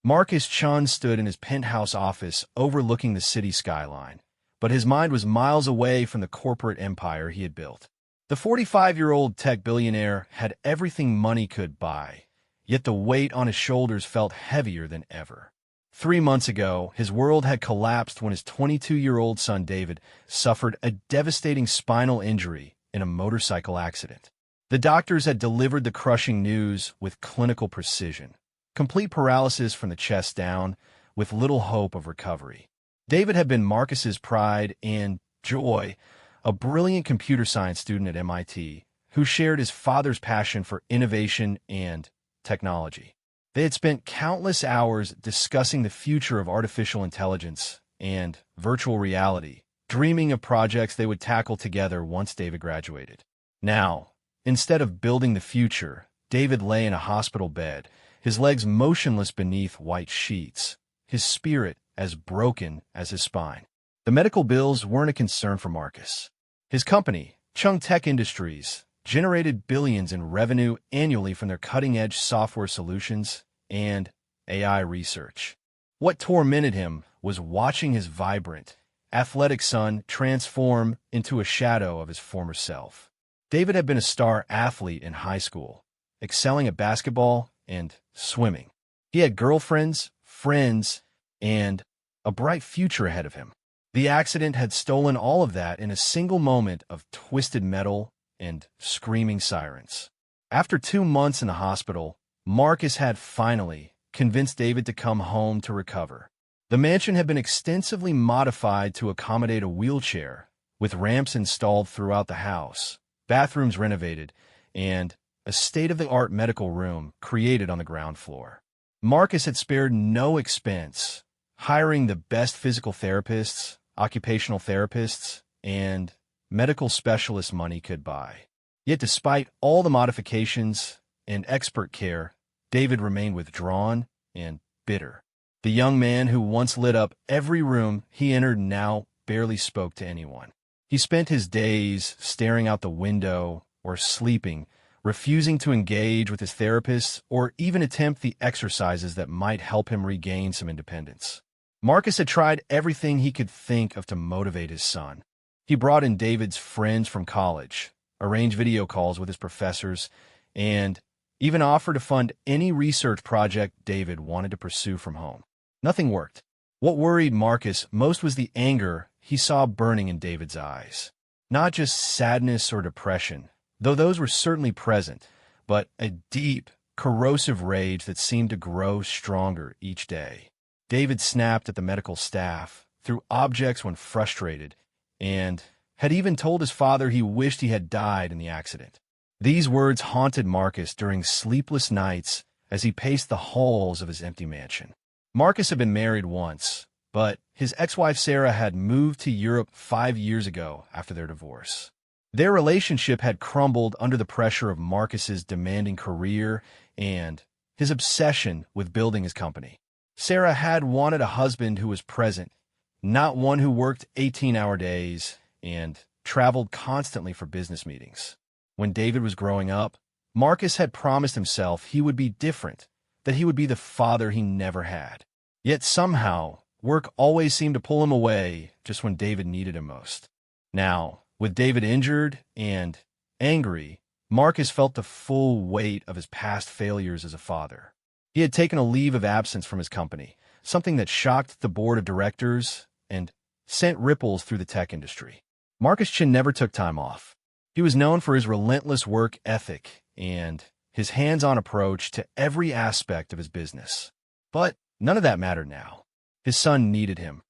Marcus Chun stood in his penthouse office overlooking the city skyline, but his mind was miles away from the corporate empire he had built. The 45-year-old tech billionaire had everything money could buy, yet the weight on his shoulders felt heavier than ever. 3 months ago, his world had collapsed when his 22-year-old son David suffered a devastating spinal injury in a motorcycle accident. The doctors had delivered the crushing news with clinical precision. Complete paralysis from the chest down, with little hope of recovery. David had been Marcus's pride and joy, a brilliant computer science student at MIT, who shared his father's passion for innovation and technology. They had spent countless hours discussing the future of artificial intelligence and virtual reality, dreaming of projects they would tackle together once David graduated. Now, instead of building the future, David lay in a hospital bed, his legs motionless beneath white sheets, his spirit as broken as his spine. The medical bills weren't a concern for Marcus. His company, Chung Tech Industries, generated billions in revenue annually from their cutting-edge software solutions and AI research. What tormented him was watching his vibrant, athletic son transform into a shadow of his former self. David had been a star athlete in high school, excelling at basketball and swimming. He had girlfriends, friends, and a bright future ahead of him. The accident had stolen all of that in a single moment of twisted metal and screaming sirens. After 2 months in the hospital, Marcus had finally convinced David to come home to recover. The mansion had been extensively modified to accommodate a wheelchair, with ramps installed throughout the house, bathrooms renovated, and a state-of-the-art medical room created on the ground floor. Marcus had spared no expense, hiring the best physical therapists, occupational therapists, and medical specialists money could buy. Yet despite all the modifications and expert care, David remained withdrawn and bitter. The young man who once lit up every room he entered now barely spoke to anyone. He spent his days staring out the window or sleeping, refusing to engage with his therapist or even attempt the exercises that might help him regain some independence. Marcus had tried everything he could think of to motivate his son. He brought in David's friends from college, arranged video calls with his professors, and even offered to fund any research project David wanted to pursue from home. Nothing worked. What worried Marcus most was the anger he saw burning in David's eyes. Not just sadness or depression, though those were certainly present, but a deep, corrosive rage that seemed to grow stronger each day. David snapped at the medical staff, threw objects when frustrated, and had even told his father he wished he had died in the accident. These words haunted Marcus during sleepless nights as he paced the halls of his empty mansion. Marcus had been married once, but his ex-wife Sarah had moved to Europe 5 years ago after their divorce. Their relationship had crumbled under the pressure of Marcus's demanding career and his obsession with building his company. Sarah had wanted a husband who was present, not one who worked 18-hour days and traveled constantly for business meetings. When David was growing up, Marcus had promised himself he would be different, that he would be the father he never had. Yet somehow, work always seemed to pull him away just when David needed him most. Now, with David injured and angry, Marcus felt the full weight of his past failures as a father. He had taken a leave of absence from his company, something that shocked the board of directors and sent ripples through the tech industry. Marcus Chin never took time off. He was known for his relentless work ethic and his hands-on approach to every aspect of his business. But none of that mattered now. His son needed him,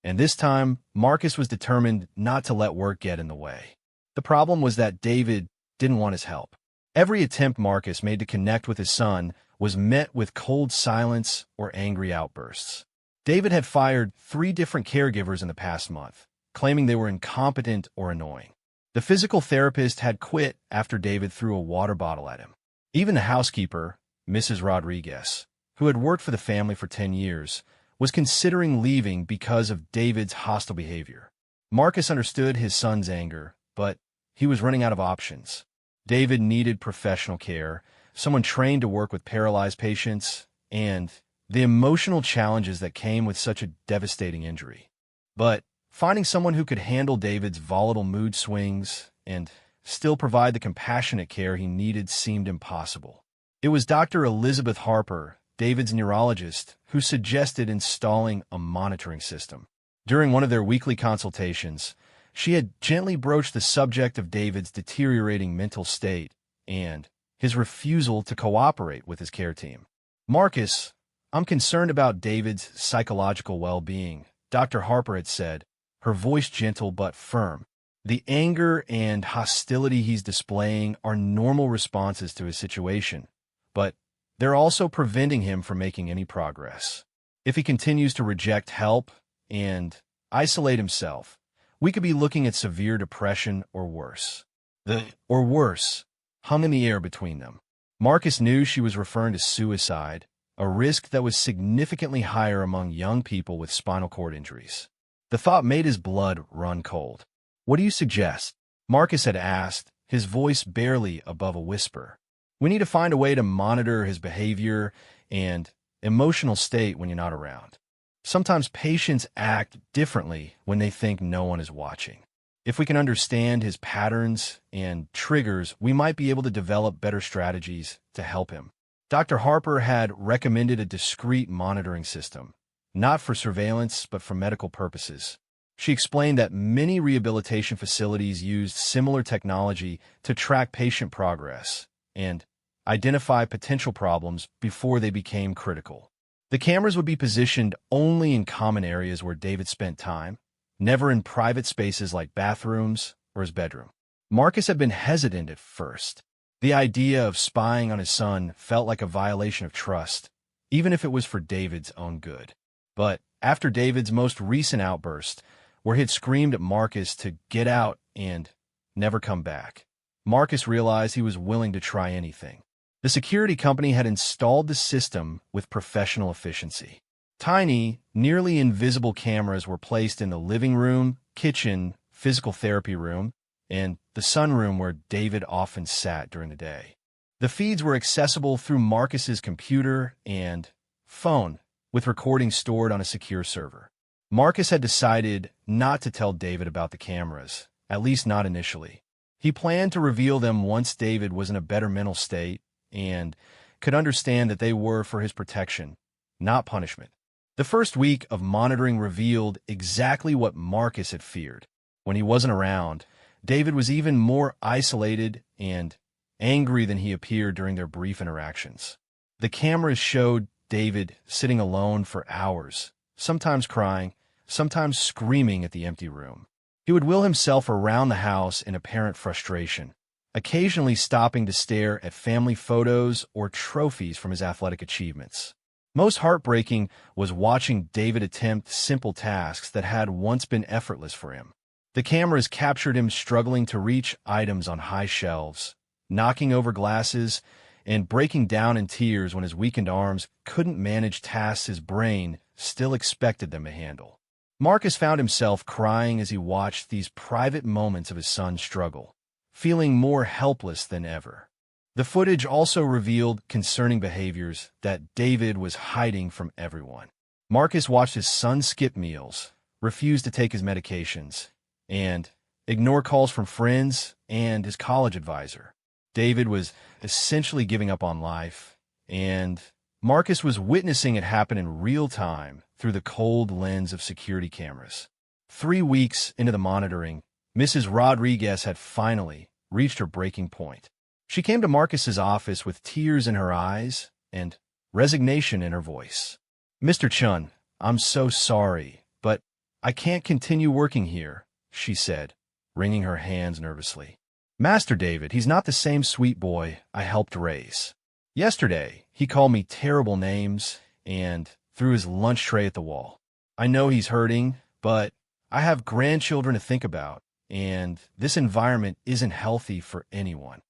and this time, Marcus was determined not to let work get in the way. The problem was that David didn't want his help. Every attempt Marcus made to connect with his son was met with cold silence or angry outbursts. David had fired 3 different caregivers in the past month, claiming they were incompetent or annoying. The physical therapist had quit after David threw a water bottle at him. Even the housekeeper, Mrs. Rodriguez, who had worked for the family for 10 years, was considering leaving because of David's hostile behavior. Marcus understood his son's anger, but he was running out of options. David needed professional care, someone trained to work with paralyzed patients, and the emotional challenges that came with such a devastating injury. But finding someone who could handle David's volatile mood swings and still provide the compassionate care he needed seemed impossible. It was Dr. Elizabeth Harper, David's neurologist, who suggested installing a monitoring system. During one of their weekly consultations, she had gently broached the subject of David's deteriorating mental state and his refusal to cooperate with his care team. "Marcus, I'm concerned about David's psychological well-being," Dr. Harper had said, her voice gentle but firm. "The anger and hostility he's displaying are normal responses to his situation, but they're also preventing him from making any progress. If he continues to reject help and isolate himself, we could be looking at severe depression or worse." The "or worse" hung in the air between them. Marcus knew she was referring to suicide, a risk that was significantly higher among young people with spinal cord injuries. The thought made his blood run cold. "What do you suggest?" Marcus had asked, his voice barely above a whisper. "We need to find a way to monitor his behavior and emotional state when you're not around. Sometimes patients act differently when they think no one is watching. If we can understand his patterns and triggers, we might be able to develop better strategies to help him." Dr. Harper had recommended a discrete monitoring system, not for surveillance but for medical purposes. She explained that many rehabilitation facilities used similar technology to track patient progress and identify potential problems before they became critical. The cameras would be positioned only in common areas where David spent time, never in private spaces like bathrooms or his bedroom. Marcus had been hesitant at first. The idea of spying on his son felt like a violation of trust, even if it was for David's own good. But after David's most recent outburst, where he had screamed at Marcus to get out and never come back, Marcus realized he was willing to try anything. The security company had installed the system with professional efficiency. Tiny, nearly invisible cameras were placed in the living room, kitchen, physical therapy room, and the sunroom where David often sat during the day. The feeds were accessible through Marcus's computer and phone, with recordings stored on a secure server. Marcus had decided not to tell David about the cameras, at least not initially. He planned to reveal them once David was in a better mental state and could understand that they were for his protection, not punishment. The first week of monitoring revealed exactly what Marcus had feared. When he wasn't around, David was even more isolated and angry than he appeared during their brief interactions. The cameras showed David sitting alone for hours, sometimes crying, sometimes screaming at the empty room. He would will himself around the house in apparent frustration, occasionally stopping to stare at family photos or trophies from his athletic achievements. Most heartbreaking was watching David attempt simple tasks that had once been effortless for him. The cameras captured him struggling to reach items on high shelves, knocking over glasses, and breaking down in tears when his weakened arms couldn't manage tasks his brain still expected them to handle. Marcus found himself crying as he watched these private moments of his son's struggle, feeling more helpless than ever. The footage also revealed concerning behaviors that David was hiding from everyone. Marcus watched his son skip meals, refuse to take his medications, and ignore calls from friends and his college advisor. David was essentially giving up on life, and Marcus was witnessing it happen in real time through the cold lens of security cameras. 3 weeks into the monitoring, Mrs. Rodriguez had finally reached her breaking point. She came to Marcus's office with tears in her eyes and resignation in her voice. "Mr. Chun, I'm so sorry, but I can't continue working here," she said, wringing her hands nervously. "Master David, he's not the same sweet boy I helped raise. Yesterday, he called me terrible names and threw his lunch tray at the wall. I know he's hurting, but I have grandchildren to think about, and this environment isn't healthy for anyone."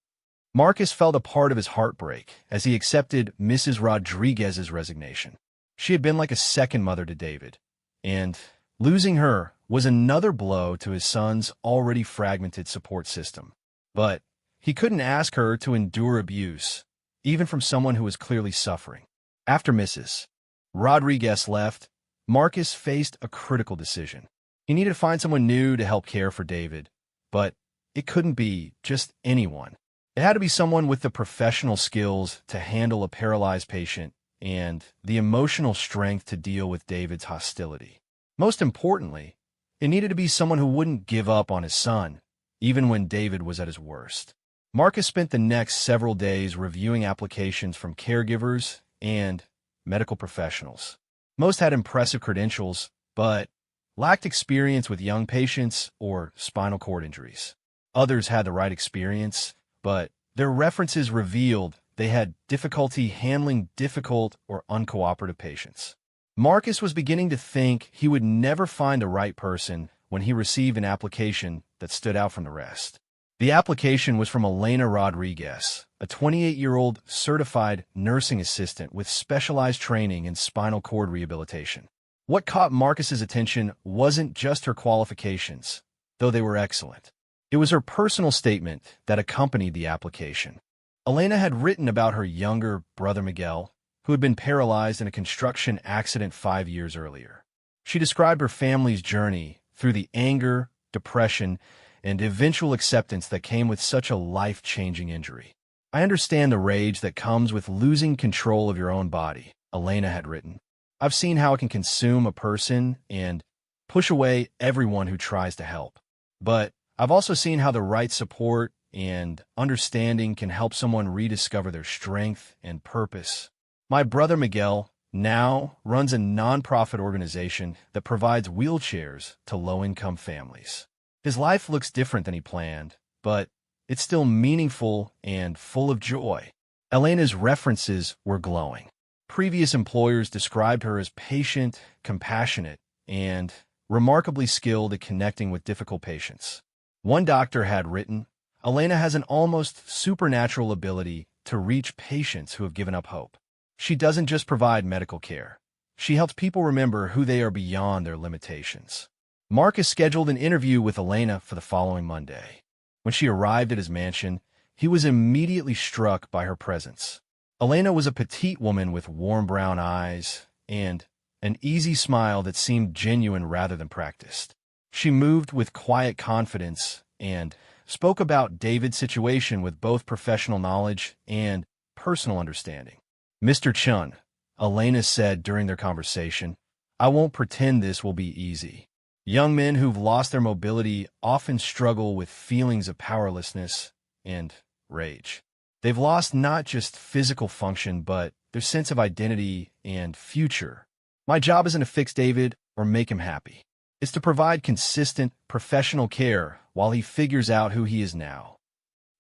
Marcus felt a part of his heartbreak as he accepted Mrs. Rodriguez's resignation. She had been like a second mother to David, and losing her was another blow to his son's already fragmented support system. But he couldn't ask her to endure abuse, even from someone who was clearly suffering. After Mrs. Rodriguez left, Marcus faced a critical decision. He needed to find someone new to help care for David, but it couldn't be just anyone. It had to be someone with the professional skills to handle a paralyzed patient and the emotional strength to deal with David's hostility. Most importantly, it needed to be someone who wouldn't give up on his son, even when David was at his worst. Marcus spent the next several days reviewing applications from caregivers and medical professionals. Most had impressive credentials, but lacked experience with young patients or spinal cord injuries. Others had the right experience, but their references revealed they had difficulty handling difficult or uncooperative patients. Marcus was beginning to think he would never find the right person when he received an application that stood out from the rest. The application was from Elena Rodriguez, a 28-year-old certified nursing assistant with specialized training in spinal cord rehabilitation. What caught Marcus's attention wasn't just her qualifications, though they were excellent. It was her personal statement that accompanied the application. Elena had written about her younger brother Miguel, who had been paralyzed in a construction accident 5 years earlier. She described her family's journey through the anger, depression, and eventual acceptance that came with such a life-changing injury. "I understand the rage that comes with losing control of your own body," Elena had written. "I've seen how it can consume a person and push away everyone who tries to help. But I've also seen how the right support and understanding can help someone rediscover their strength and purpose. My brother Miguel now runs a nonprofit organization that provides wheelchairs to low-income families. His life looks different than he planned, but it's still meaningful and full of joy." Elena's references were glowing. Previous employers described her as patient, compassionate, and remarkably skilled at connecting with difficult patients. One doctor had written, "Elena has an almost supernatural ability to reach patients who have given up hope. She doesn't just provide medical care. She helps people remember who they are beyond their limitations." Marcus scheduled an interview with Elena for the following Monday. When she arrived at his mansion, he was immediately struck by her presence. Elena was a petite woman with warm brown eyes and an easy smile that seemed genuine rather than practiced. She moved with quiet confidence and spoke about David's situation with both professional knowledge and personal understanding. "Mr. Chun," Elena said during their conversation, "I won't pretend this will be easy. Young men who've lost their mobility often struggle with feelings of powerlessness and rage. They've lost not just physical function, but their sense of identity and future. My job isn't to fix David or make him happy. It's to provide consistent, professional care while he figures out who he is now."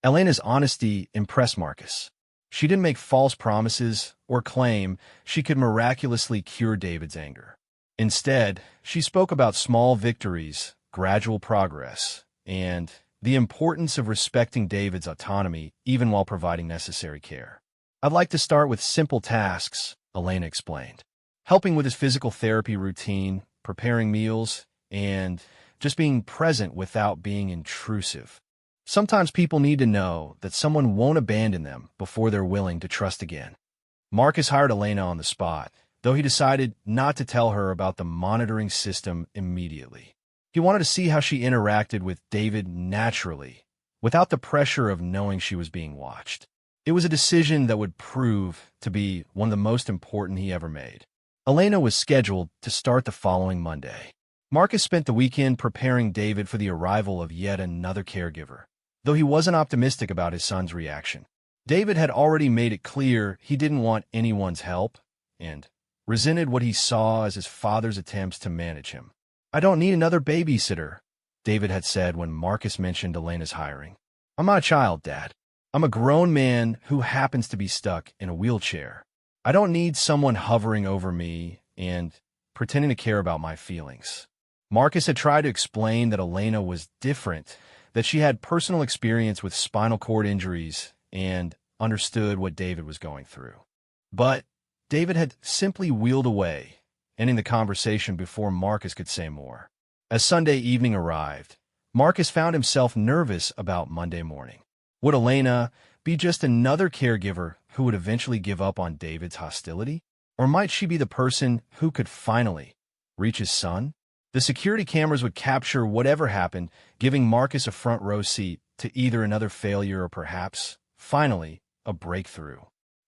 Elena's honesty impressed Marcus. She didn't make false promises or claim she could miraculously cure David's anger. Instead, she spoke about small victories, gradual progress, and the importance of respecting David's autonomy even while providing necessary care. "I'd like to start with simple tasks," Elena explained. "Helping with his physical therapy routine, preparing meals, and just being present without being intrusive. Sometimes people need to know that someone won't abandon them before they're willing to trust again." Marcus hired Elena on the spot, though he decided not to tell her about the monitoring system immediately. He wanted to see how she interacted with David naturally, without the pressure of knowing she was being watched. It was a decision that would prove to be one of the most important he ever made. Elena was scheduled to start the following Monday. Marcus spent the weekend preparing David for the arrival of yet another caregiver, though he wasn't optimistic about his son's reaction. David had already made it clear he didn't want anyone's help and resented what he saw as his father's attempts to manage him. "I don't need another babysitter," David had said when Marcus mentioned Elena's hiring. "I'm not a child, Dad. I'm a grown man who happens to be stuck in a wheelchair. I don't need someone hovering over me and pretending to care about my feelings." Marcus had tried to explain that Elena was different, that she had personal experience with spinal cord injuries and understood what David was going through. But David had simply wheeled away, ending the conversation before Marcus could say more. As Sunday evening arrived, Marcus found himself nervous about Monday morning. Would Elena be just another caregiver who would eventually give up on David's hostility? Or might she be the person who could finally reach his son? The security cameras would capture whatever happened, giving Marcus a front row seat to either another failure or perhaps, finally, a breakthrough.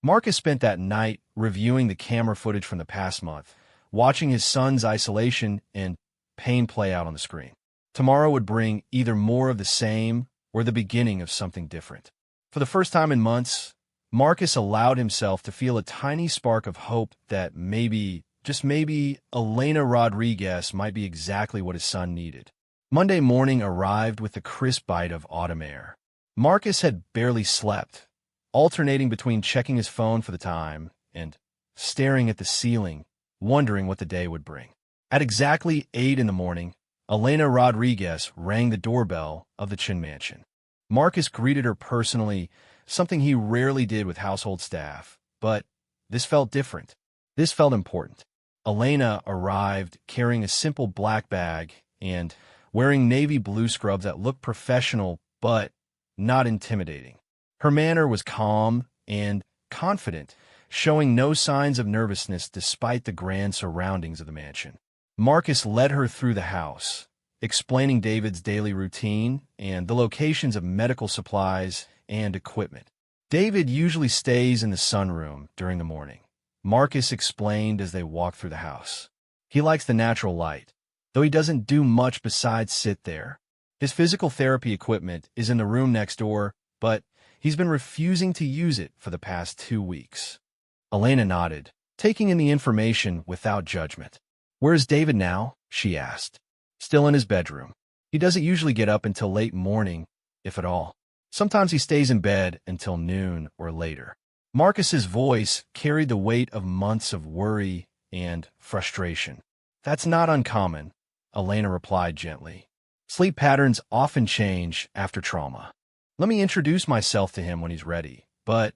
Marcus spent that night reviewing the camera footage from the past month, watching his son's isolation and pain play out on the screen. Tomorrow would bring either more of the same or the beginning of something different. For the first time in months, Marcus allowed himself to feel a tiny spark of hope that maybe, just maybe, Elena Rodriguez might be exactly what his son needed. Monday morning arrived with the crisp bite of autumn air. Marcus had barely slept, alternating between checking his phone for the time and staring at the ceiling, wondering what the day would bring. At exactly 8 in the morning, Elena Rodriguez rang the doorbell of the Chin Mansion. Marcus greeted her personally, something he rarely did with household staff, but this felt different. This felt important. Elena arrived carrying a simple black bag and wearing navy blue scrubs that looked professional but not intimidating. Her manner was calm and confident, showing no signs of nervousness despite the grand surroundings of the mansion. Marcus led her through the house, explaining David's daily routine and the locations of medical supplies and equipment. David usually stays in the sunroom during the morning, Marcus explained as they walked through the house. He likes the natural light, though he doesn't do much besides sit there. His physical therapy equipment is in the room next door, but he's been refusing to use it for the past 2 weeks. Elena nodded, taking in the information without judgment. "Where's David now?" she asked. "Still in his bedroom. He doesn't usually get up until late morning, if at all. Sometimes he stays in bed until noon or later." Marcus's voice carried the weight of months of worry and frustration. "That's not uncommon," Elena replied gently. "Sleep patterns often change after trauma. Let me introduce myself to him when he's ready, but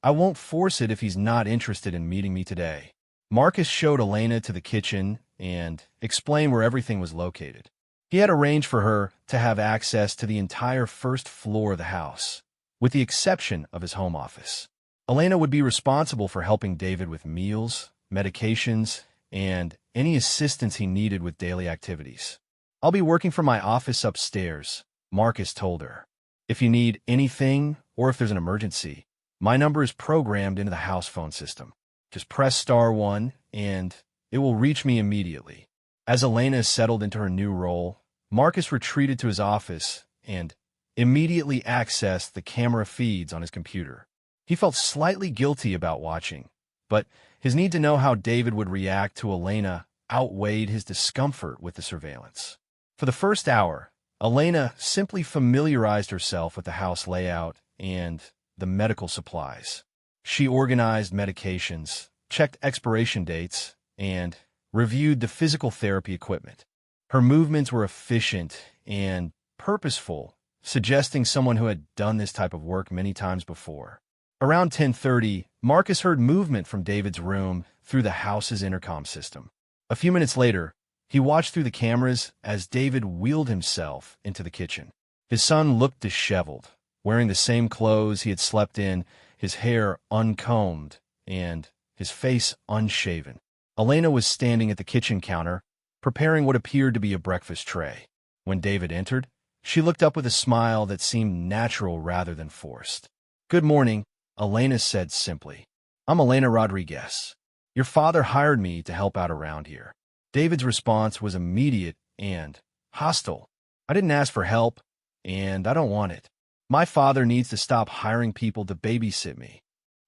I won't force it if he's not interested in meeting me today." Marcus showed Elena to the kitchen and explained where everything was located. He had arranged for her to have access to the entire first floor of the house, with the exception of his home office. Elena would be responsible for helping David with meals, medications, and any assistance he needed with daily activities. "I'll be working from my office upstairs," Marcus told her. "If you need anything or if there's an emergency, my number is programmed into the house phone system. Just press *1 and it will reach me immediately." As Elena settled into her new role, Marcus retreated to his office and immediately accessed the camera feeds on his computer. He felt slightly guilty about watching, but his need to know how David would react to Elena outweighed his discomfort with the surveillance. For the first hour, Elena simply familiarized herself with the house layout and the medical supplies. She organized medications, checked expiration dates, and reviewed the physical therapy equipment. Her movements were efficient and purposeful, suggesting someone who had done this type of work many times before. Around 10:30, Marcus heard movement from David's room through the house's intercom system. A few minutes later, he watched through the cameras as David wheeled himself into the kitchen. His son looked disheveled, wearing the same clothes he had slept in, his hair uncombed, and his face unshaven. Elena was standing at the kitchen counter, preparing what appeared to be a breakfast tray. When David entered, she looked up with a smile that seemed natural rather than forced. "Good morning," Elena said simply. "I'm Elena Rodriguez. Your father hired me to help out around here." David's response was immediate and hostile. "I didn't ask for help, and I don't want it. My father needs to stop hiring people to babysit me."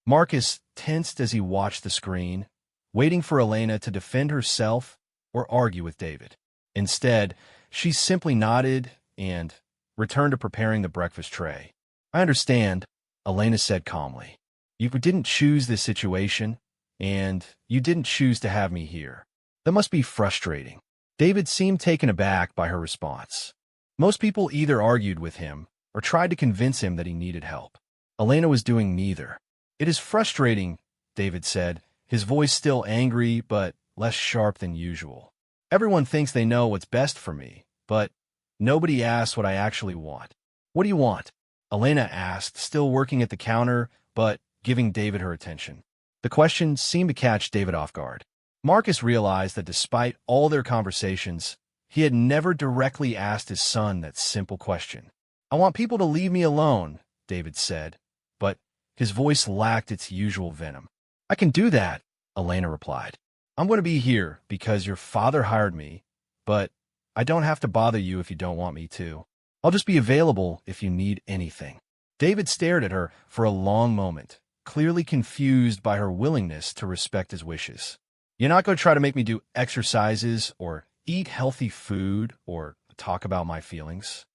Marcus tensed as he watched the screen, waiting for Elena to defend herself or argue with David. Instead, she simply nodded and returned to preparing the breakfast tray. "I understand," Elena said calmly. "You didn't choose this situation, and you didn't choose to have me here. That must be frustrating." David seemed taken aback by her response. Most people either argued with him or tried to convince him that he needed help. Elena was doing neither. "It is frustrating," David said, his voice still angry but less sharp than usual. "Everyone thinks they know what's best for me, but nobody asks what I actually want." "What do you want?" Elena asked, still working at the counter, but giving David her attention. The question seemed to catch David off guard. Marcus realized that despite all their conversations, he had never directly asked his son that simple question. "I want people to leave me alone," David said, but his voice lacked its usual venom. "I can do that," Elena replied. "I'm going to be here because your father hired me, but I don't have to bother you if you don't want me to. I'll just be available if you need anything." David stared at her for a long moment, clearly confused by her willingness to respect his wishes. "You're not going to try to make me do exercises or eat healthy food or talk about my feelings?"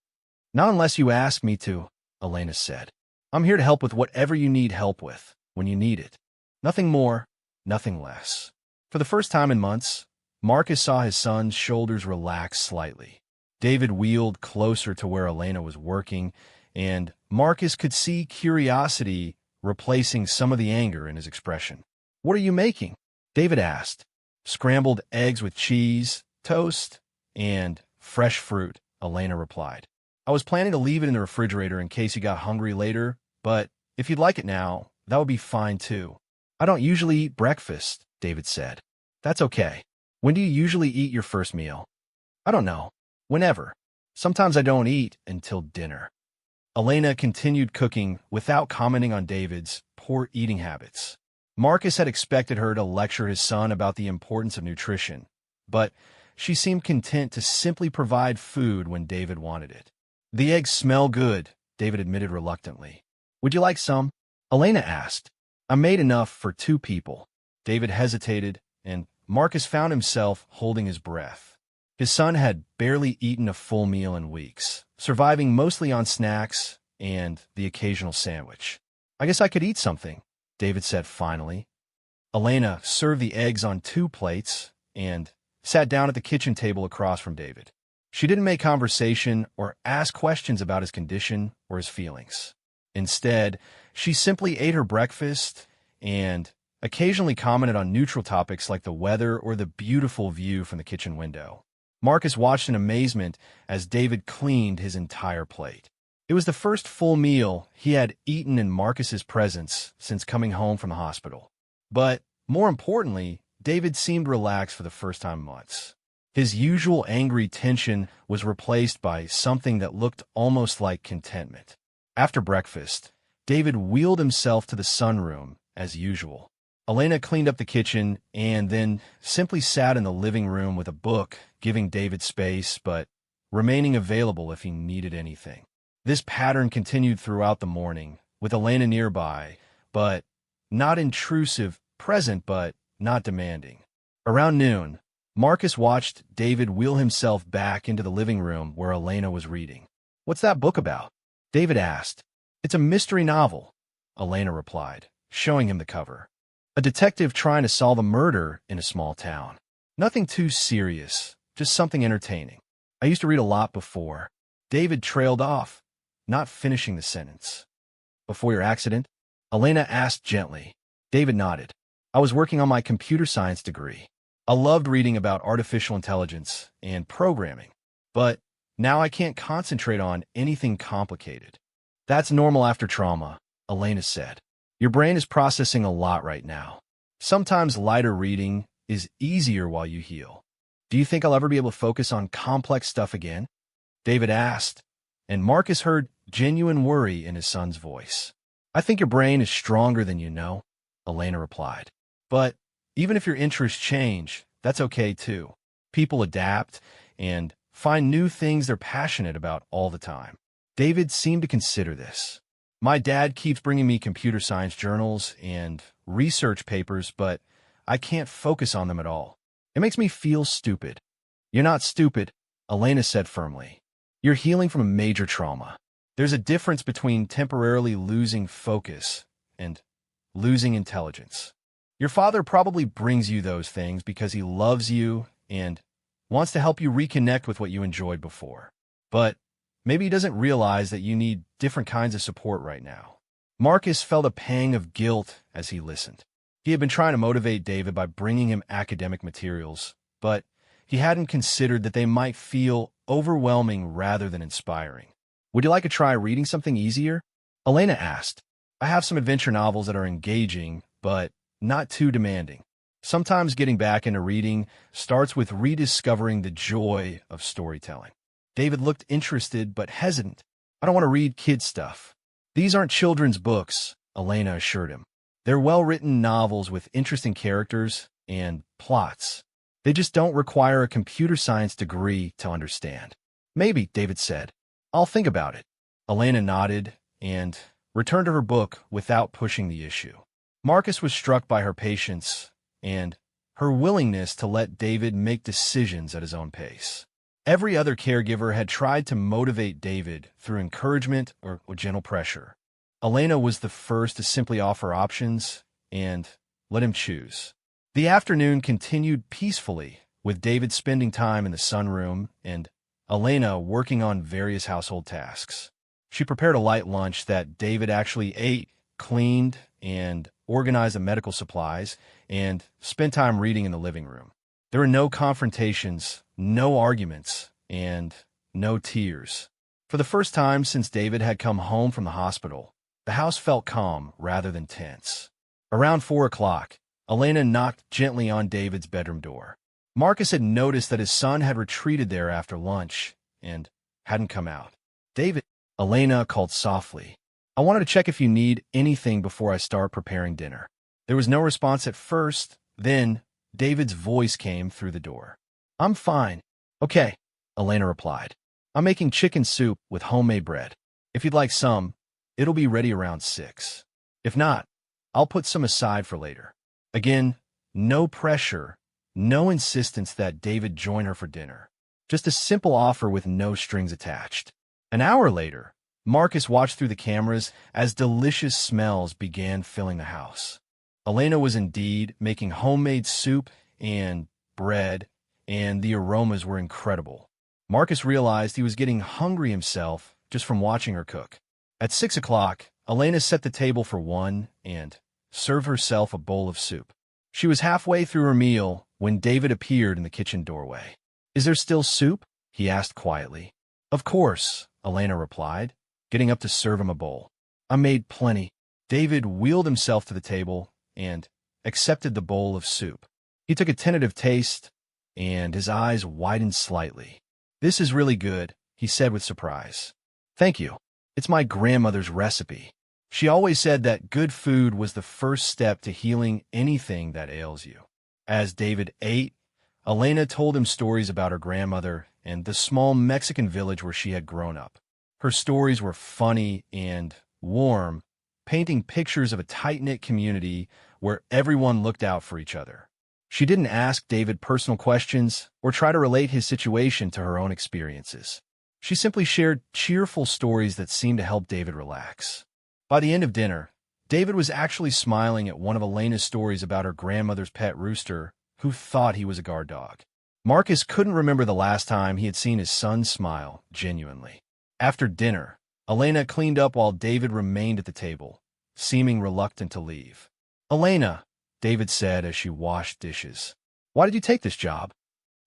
"Not unless you ask me to," Elena said. "I'm here to help with whatever you need help with, when you need it. Nothing more, nothing less." For the first time in months, Marcus saw his son's shoulders relax slightly. David wheeled closer to where Elena was working, and Marcus could see curiosity replacing some of the anger in his expression. "What are you making?" David asked. "Scrambled eggs with cheese, toast, and fresh fruit," Elena replied. "I was planning to leave it in the refrigerator in case you got hungry later, but if you'd like it now, that would be fine too." "I don't usually eat breakfast," David said. "That's okay. When do you usually eat your first meal?" "I don't know. Whenever. Sometimes I don't eat until dinner." Elena continued cooking without commenting on David's poor eating habits. Marcus had expected her to lecture his son about the importance of nutrition, but she seemed content to simply provide food when David wanted it. "The eggs smell good," David admitted reluctantly. "Would you like some?" Elena asked. "I made enough for 2 people." David hesitated, and Marcus found himself holding his breath. His son had barely eaten a full meal in weeks, surviving mostly on snacks and the occasional sandwich. "I guess I could eat something," David said finally. Elena served the eggs on 2 plates and sat down at the kitchen table across from David. She didn't make conversation or ask questions about his condition or his feelings. Instead, she simply ate her breakfast and occasionally commented on neutral topics like the weather or the beautiful view from the kitchen window. Marcus watched in amazement as David cleaned his entire plate. It was the first full meal he had eaten in Marcus's presence since coming home from the hospital. But more importantly, David seemed relaxed for the first time in months. His usual angry tension was replaced by something that looked almost like contentment. After breakfast, David wheeled himself to the sunroom, as usual. Elena cleaned up the kitchen and then simply sat in the living room with a book, giving David space but remaining available if he needed anything. This pattern continued throughout the morning, with Elena nearby, but not intrusive, present but not demanding. Around noon, Marcus watched David wheel himself back into the living room where Elena was reading. "What's that book about?" David asked. "It's a mystery novel," Elena replied, showing him the cover. "A detective trying to solve a murder in a small town. Nothing too serious, just something entertaining. I used to read a lot before." David trailed off, not finishing the sentence. "Before your accident?" Elena asked gently. David nodded. "I was working on my computer science degree. I loved reading about artificial intelligence and programming, but now I can't concentrate on anything complicated." "That's normal after trauma," Elena said. "Your brain is processing a lot right now. Sometimes lighter reading is easier while you heal." "Do you think I'll ever be able to focus on complex stuff again?" David asked, and Marcus heard genuine worry in his son's voice. "I think your brain is stronger than you know," Elena replied. "But even if your interests change, that's okay too. People adapt and find new things they're passionate about all the time." David seemed to consider this. "My dad keeps bringing me computer science journals and research papers, but I can't focus on them at all. It makes me feel stupid." "You're not stupid," Elena said firmly. "You're healing from a major trauma. There's a difference between temporarily losing focus and losing intelligence. Your father probably brings you those things because he loves you and wants to help you reconnect with what you enjoyed before. But maybe he doesn't realize that you need different kinds of support right now." Marcus felt a pang of guilt as he listened. He had been trying to motivate David by bringing him academic materials, but he hadn't considered that they might feel overwhelming rather than inspiring. "Would you like to try reading something easier?" Elena asked. "I have some adventure novels that are engaging, but not too demanding. Sometimes getting back into reading starts with rediscovering the joy of storytelling. David looked interested but hesitant. I don't want to read kid stuff. These aren't children's books, Elena assured him. They're well-written novels with interesting characters and plots. They just don't require a computer science degree to understand. Maybe, David said. I'll think about it. Elena nodded and returned to her book without pushing the issue. Marcus was struck by her patience and her willingness to let David make decisions at his own pace. Every other caregiver had tried to motivate David through encouragement or gentle pressure. Elena was the first to simply offer options and let him choose. The afternoon continued peacefully, with David spending time in the sunroom and Elena working on various household tasks. She prepared a light lunch that David actually ate, cleaned, and organized the medical supplies, and spent time reading in the living room. There were no confrontations, no arguments, and no tears. For the first time since David had come home from the hospital, the house felt calm rather than tense. Around 4 o'clock, Elena knocked gently on David's bedroom door. Marcus had noticed that his son had retreated there after lunch and hadn't come out. David, Elena called softly. I wanted to check if you need anything before I start preparing dinner. There was no response at first. Then David's voice came through the door. I'm fine. Okay, Elena replied. I'm making chicken soup with homemade bread. If you'd like some, it'll be ready around 6. If not, I'll put some aside for later. Again, no pressure, no insistence that David join her for dinner. Just a simple offer with no strings attached. An hour later, Marcus watched through the cameras as delicious smells began filling the house. Elena was indeed making homemade soup and bread, and the aromas were incredible. Marcus realized he was getting hungry himself just from watching her cook. At 6 o'clock, Elena set the table for one and served herself a bowl of soup. She was halfway through her meal when David appeared in the kitchen doorway. Is there still soup? He asked quietly. Of course, Elena replied, getting up to serve him a bowl. I made plenty. David wheeled himself to the table and accepted the bowl of soup. He took a tentative taste, and his eyes widened slightly. This is really good, he said with surprise. Thank you. It's my grandmother's recipe. She always said that good food was the first step to healing anything that ails you. As David ate, Elena told him stories about her grandmother and the small Mexican village where she had grown up. Her stories were funny and warm, painting pictures of a tight-knit community where everyone looked out for each other. She didn't ask David personal questions or try to relate his situation to her own experiences. She simply shared cheerful stories that seemed to help David relax. By the end of dinner, David was actually smiling at one of Elena's stories about her grandmother's pet rooster, who thought he was a guard dog. Marcus couldn't remember the last time he had seen his son smile genuinely. After dinner, Elena cleaned up while David remained at the table, seeming reluctant to leave. Elena, David said as she washed dishes. Why did you take this job?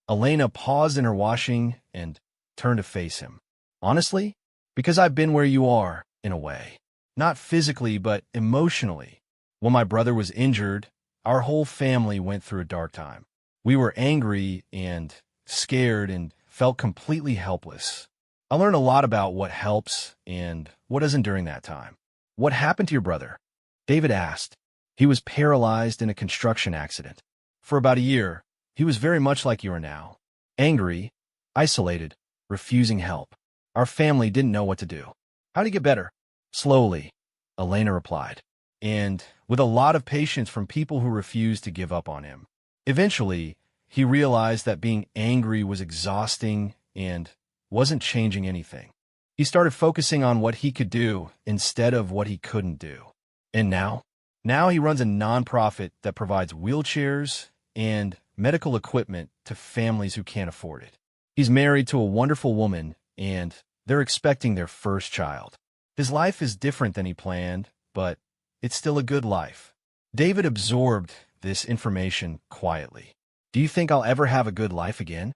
Elena paused in her washing and turned to face him. Honestly, because I've been where you are, in a way. Not physically, but emotionally. When my brother was injured, our whole family went through a dark time. We were angry and scared and felt completely helpless. I learned a lot about what helps and what doesn't during that time. What happened to your brother? David asked. He was paralyzed in a construction accident. For about a year, he was very much like you are now. Angry, isolated, refusing help. Our family didn't know what to do. How did he get better? Slowly, Elena replied, and with a lot of patience from people who refused to give up on him. Eventually, he realized that being angry was exhausting and wasn't changing anything. He started focusing on what he could do instead of what he couldn't do. And now he runs a nonprofit that provides wheelchairs and medical equipment to families who can't afford it. He's married to a wonderful woman, and they're expecting their first child. His life is different than he planned, but it's still a good life. David absorbed this information quietly. Do you think I'll ever have a good life again?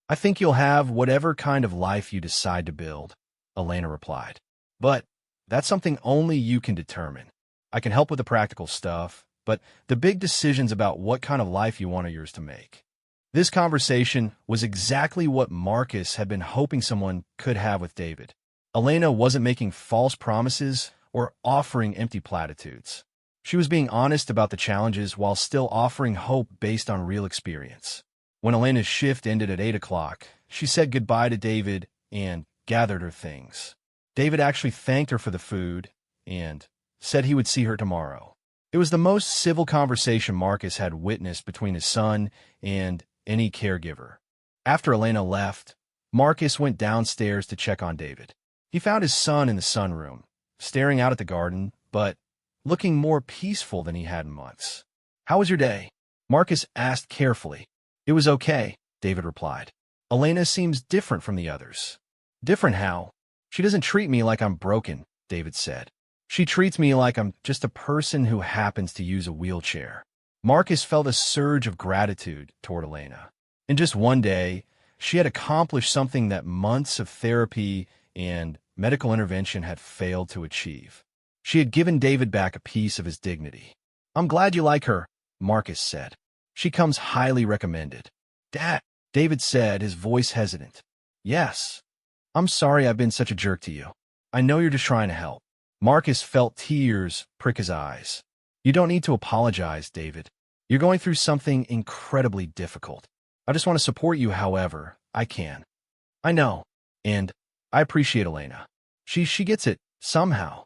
I think you'll have whatever kind of life you decide to build, Elena replied. But that's something only you can determine. I can help with the practical stuff, but the big decisions about what kind of life you want are yours to make. This conversation was exactly what Marcus had been hoping someone could have with David. Elena wasn't making false promises or offering empty platitudes. She was being honest about the challenges while still offering hope based on real experience. When Elena's shift ended at 8 o'clock, she said goodbye to David and gathered her things. David actually thanked her for the food and said he would see her tomorrow. It was the most civil conversation Marcus had witnessed between his son and any caregiver. After Elena left, Marcus went downstairs to check on David. He found his son in the sunroom, staring out at the garden, but looking more peaceful than he had in months. "How was your day?" Marcus asked carefully. "It was okay," David replied. "Elena seems different from the others." "Different how?" "She doesn't treat me like I'm broken," David said. "She treats me like I'm just a person who happens to use a wheelchair." Marcus felt a surge of gratitude toward Elena. In just one day, she had accomplished something that months of therapy and medical intervention had failed to achieve. She had given David back a piece of his dignity. "I'm glad you like her," Marcus said. "She comes highly recommended." "Dad," David said, his voice hesitant. "Yes. I'm sorry I've been such a jerk to you. I know you're just trying to help." Marcus felt tears prick his eyes. "You don't need to apologize, David. You're going through something incredibly difficult. I just want to support you however I can." "I know. And I appreciate Elena. She gets it, somehow."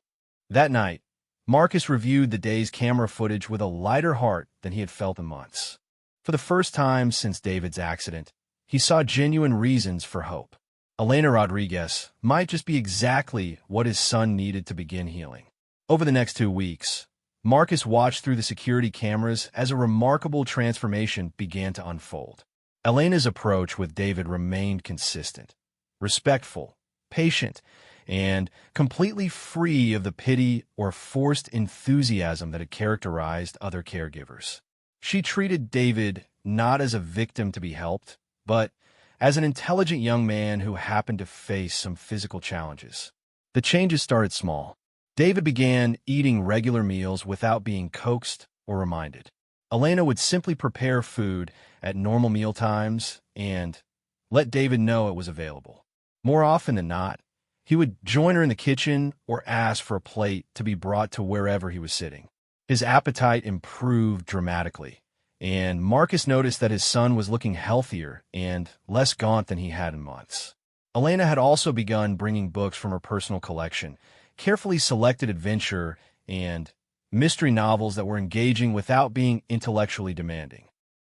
That night, Marcus reviewed the day's camera footage with a lighter heart than he had felt in months. For the first time since David's accident, he saw genuine reasons for hope. Elena Rodriguez might just be exactly what his son needed to begin healing. Over the next 2 weeks, Marcus watched through the security cameras as a remarkable transformation began to unfold. Elena's approach with David remained consistent, respectful, patient, and completely free of the pity or forced enthusiasm that had characterized other caregivers. She treated David not as a victim to be helped, but as an intelligent young man who happened to face some physical challenges. The changes started small. David began eating regular meals without being coaxed or reminded. Elena would simply prepare food at normal meal times and let David know it was available. More often than not, he would join her in the kitchen or ask for a plate to be brought to wherever he was sitting. His appetite improved dramatically, and Marcus noticed that his son was looking healthier and less gaunt than he had in months. Elena had also begun bringing books from her personal collection, carefully selected adventure and mystery novels that were engaging without being intellectually demanding.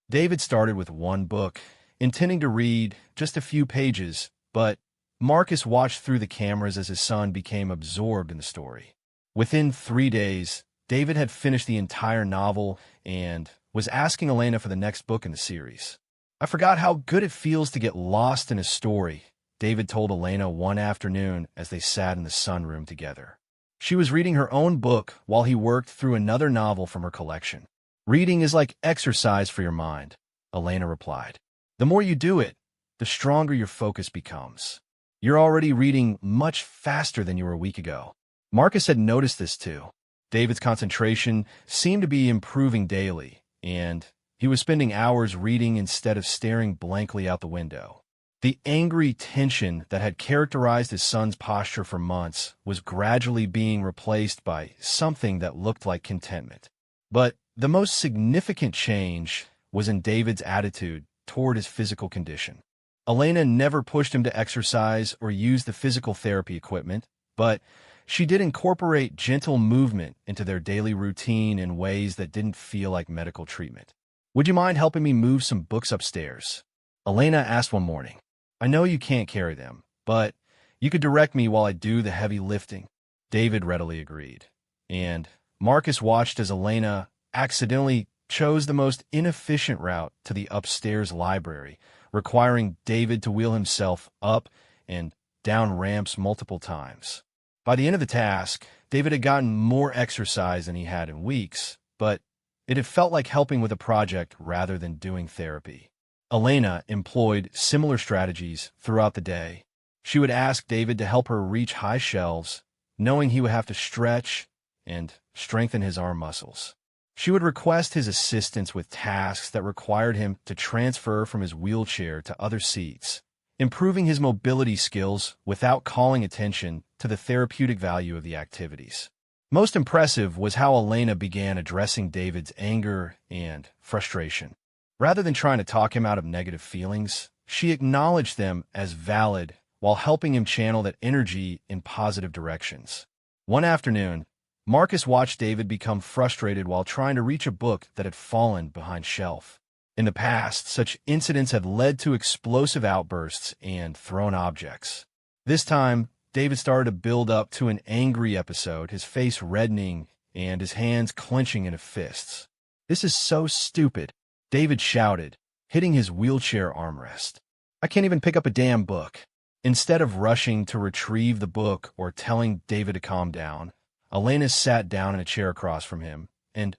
David started with one book, intending to read just a few pages, but Marcus watched through the cameras as his son became absorbed in the story. Within 3 days, David had finished the entire novel and was asking Elena for the next book in the series. "I forgot how good it feels to get lost in a story," David told Elena one afternoon as they sat in the sunroom together. She was reading her own book while he worked through another novel from her collection. "Reading is like exercise for your mind," Elena replied. "The more you do it, the stronger your focus becomes. You're already reading much faster than you were a week ago." Marcus had noticed this too. David's concentration seemed to be improving daily, and he was spending hours reading instead of staring blankly out the window. The angry tension that had characterized his son's posture for months was gradually being replaced by something that looked like contentment. But the most significant change was in David's attitude toward his physical condition. Elena never pushed him to exercise or use the physical therapy equipment, but she did incorporate gentle movement into their daily routine in ways that didn't feel like medical treatment. "Would you mind helping me move some books upstairs?" Elena asked one morning. "I know you can't carry them, but you could direct me while I do the heavy lifting." David readily agreed, and Marcus watched as Elena accidentally chose the most inefficient route to the upstairs library, requiring David to wheel himself up and down ramps multiple times. By the end of the task, David had gotten more exercise than he had in weeks, but it had felt like helping with a project rather than doing therapy. Elena employed similar strategies throughout the day. She would ask David to help her reach high shelves, knowing he would have to stretch and strengthen his arm muscles. She would request his assistance with tasks that required him to transfer from his wheelchair to other seats, improving his mobility skills without calling attention to the therapeutic value of the activities. Most impressive was how Elena began addressing David's anger and frustration. Rather than trying to talk him out of negative feelings, she acknowledged them as valid while helping him channel that energy in positive directions. One afternoon, Marcus watched David become frustrated while trying to reach a book that had fallen behind shelf. In the past, such incidents had led to explosive outbursts and thrown objects. This time, David started to build up to an angry episode, his face reddening and his hands clenching into fists. "This is so stupid," David shouted, hitting his wheelchair armrest. "I can't even pick up a damn book." Instead of rushing to retrieve the book or telling David to calm down, Elena sat down in a chair across from him and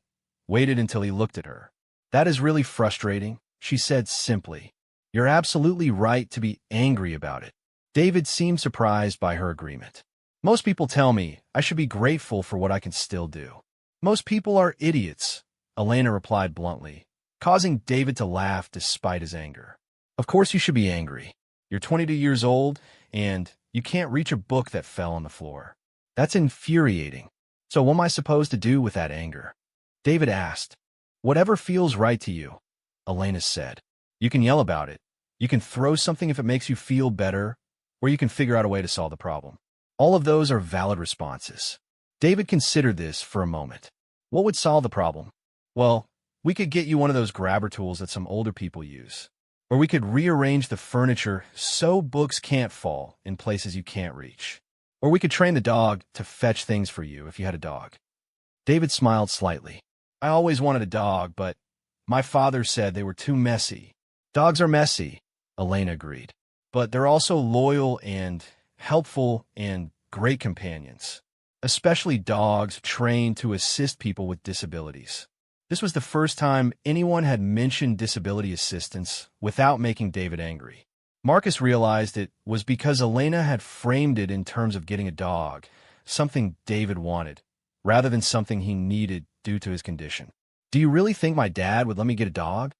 waited until he looked at her. "That is really frustrating," she said simply. "You're absolutely right to be angry about it." David seemed surprised by her agreement. "Most people tell me I should be grateful for what I can still do." "Most people are idiots," Elena replied bluntly, causing David to laugh despite his anger. "Of course you should be angry. You're 22 years old, and you can't reach a book that fell on the floor. That's infuriating. So what am I supposed to do with that anger?" David asked. "Whatever feels right to you," Elena said. "You can yell about it. You can throw something if it makes you feel better, or you can figure out a way to solve the problem. All of those are valid responses." David considered this for a moment. "What would solve the problem?" "Well, we could get you one of those grabber tools that some older people use. Or we could rearrange the furniture so books can't fall in places you can't reach. Or we could train the dog to fetch things for you if you had a dog." David smiled slightly. "I always wanted a dog, but my father said they were too messy." "Dogs are messy," Elena agreed. "But they're also loyal and helpful and great companions, especially dogs trained to assist people with disabilities." This was the first time anyone had mentioned disability assistance without making David angry. Marcus realized it was because Elena had framed it in terms of getting a dog, something David wanted, rather than something he needed due to his condition. "Do you really think my dad would let me get a dog?"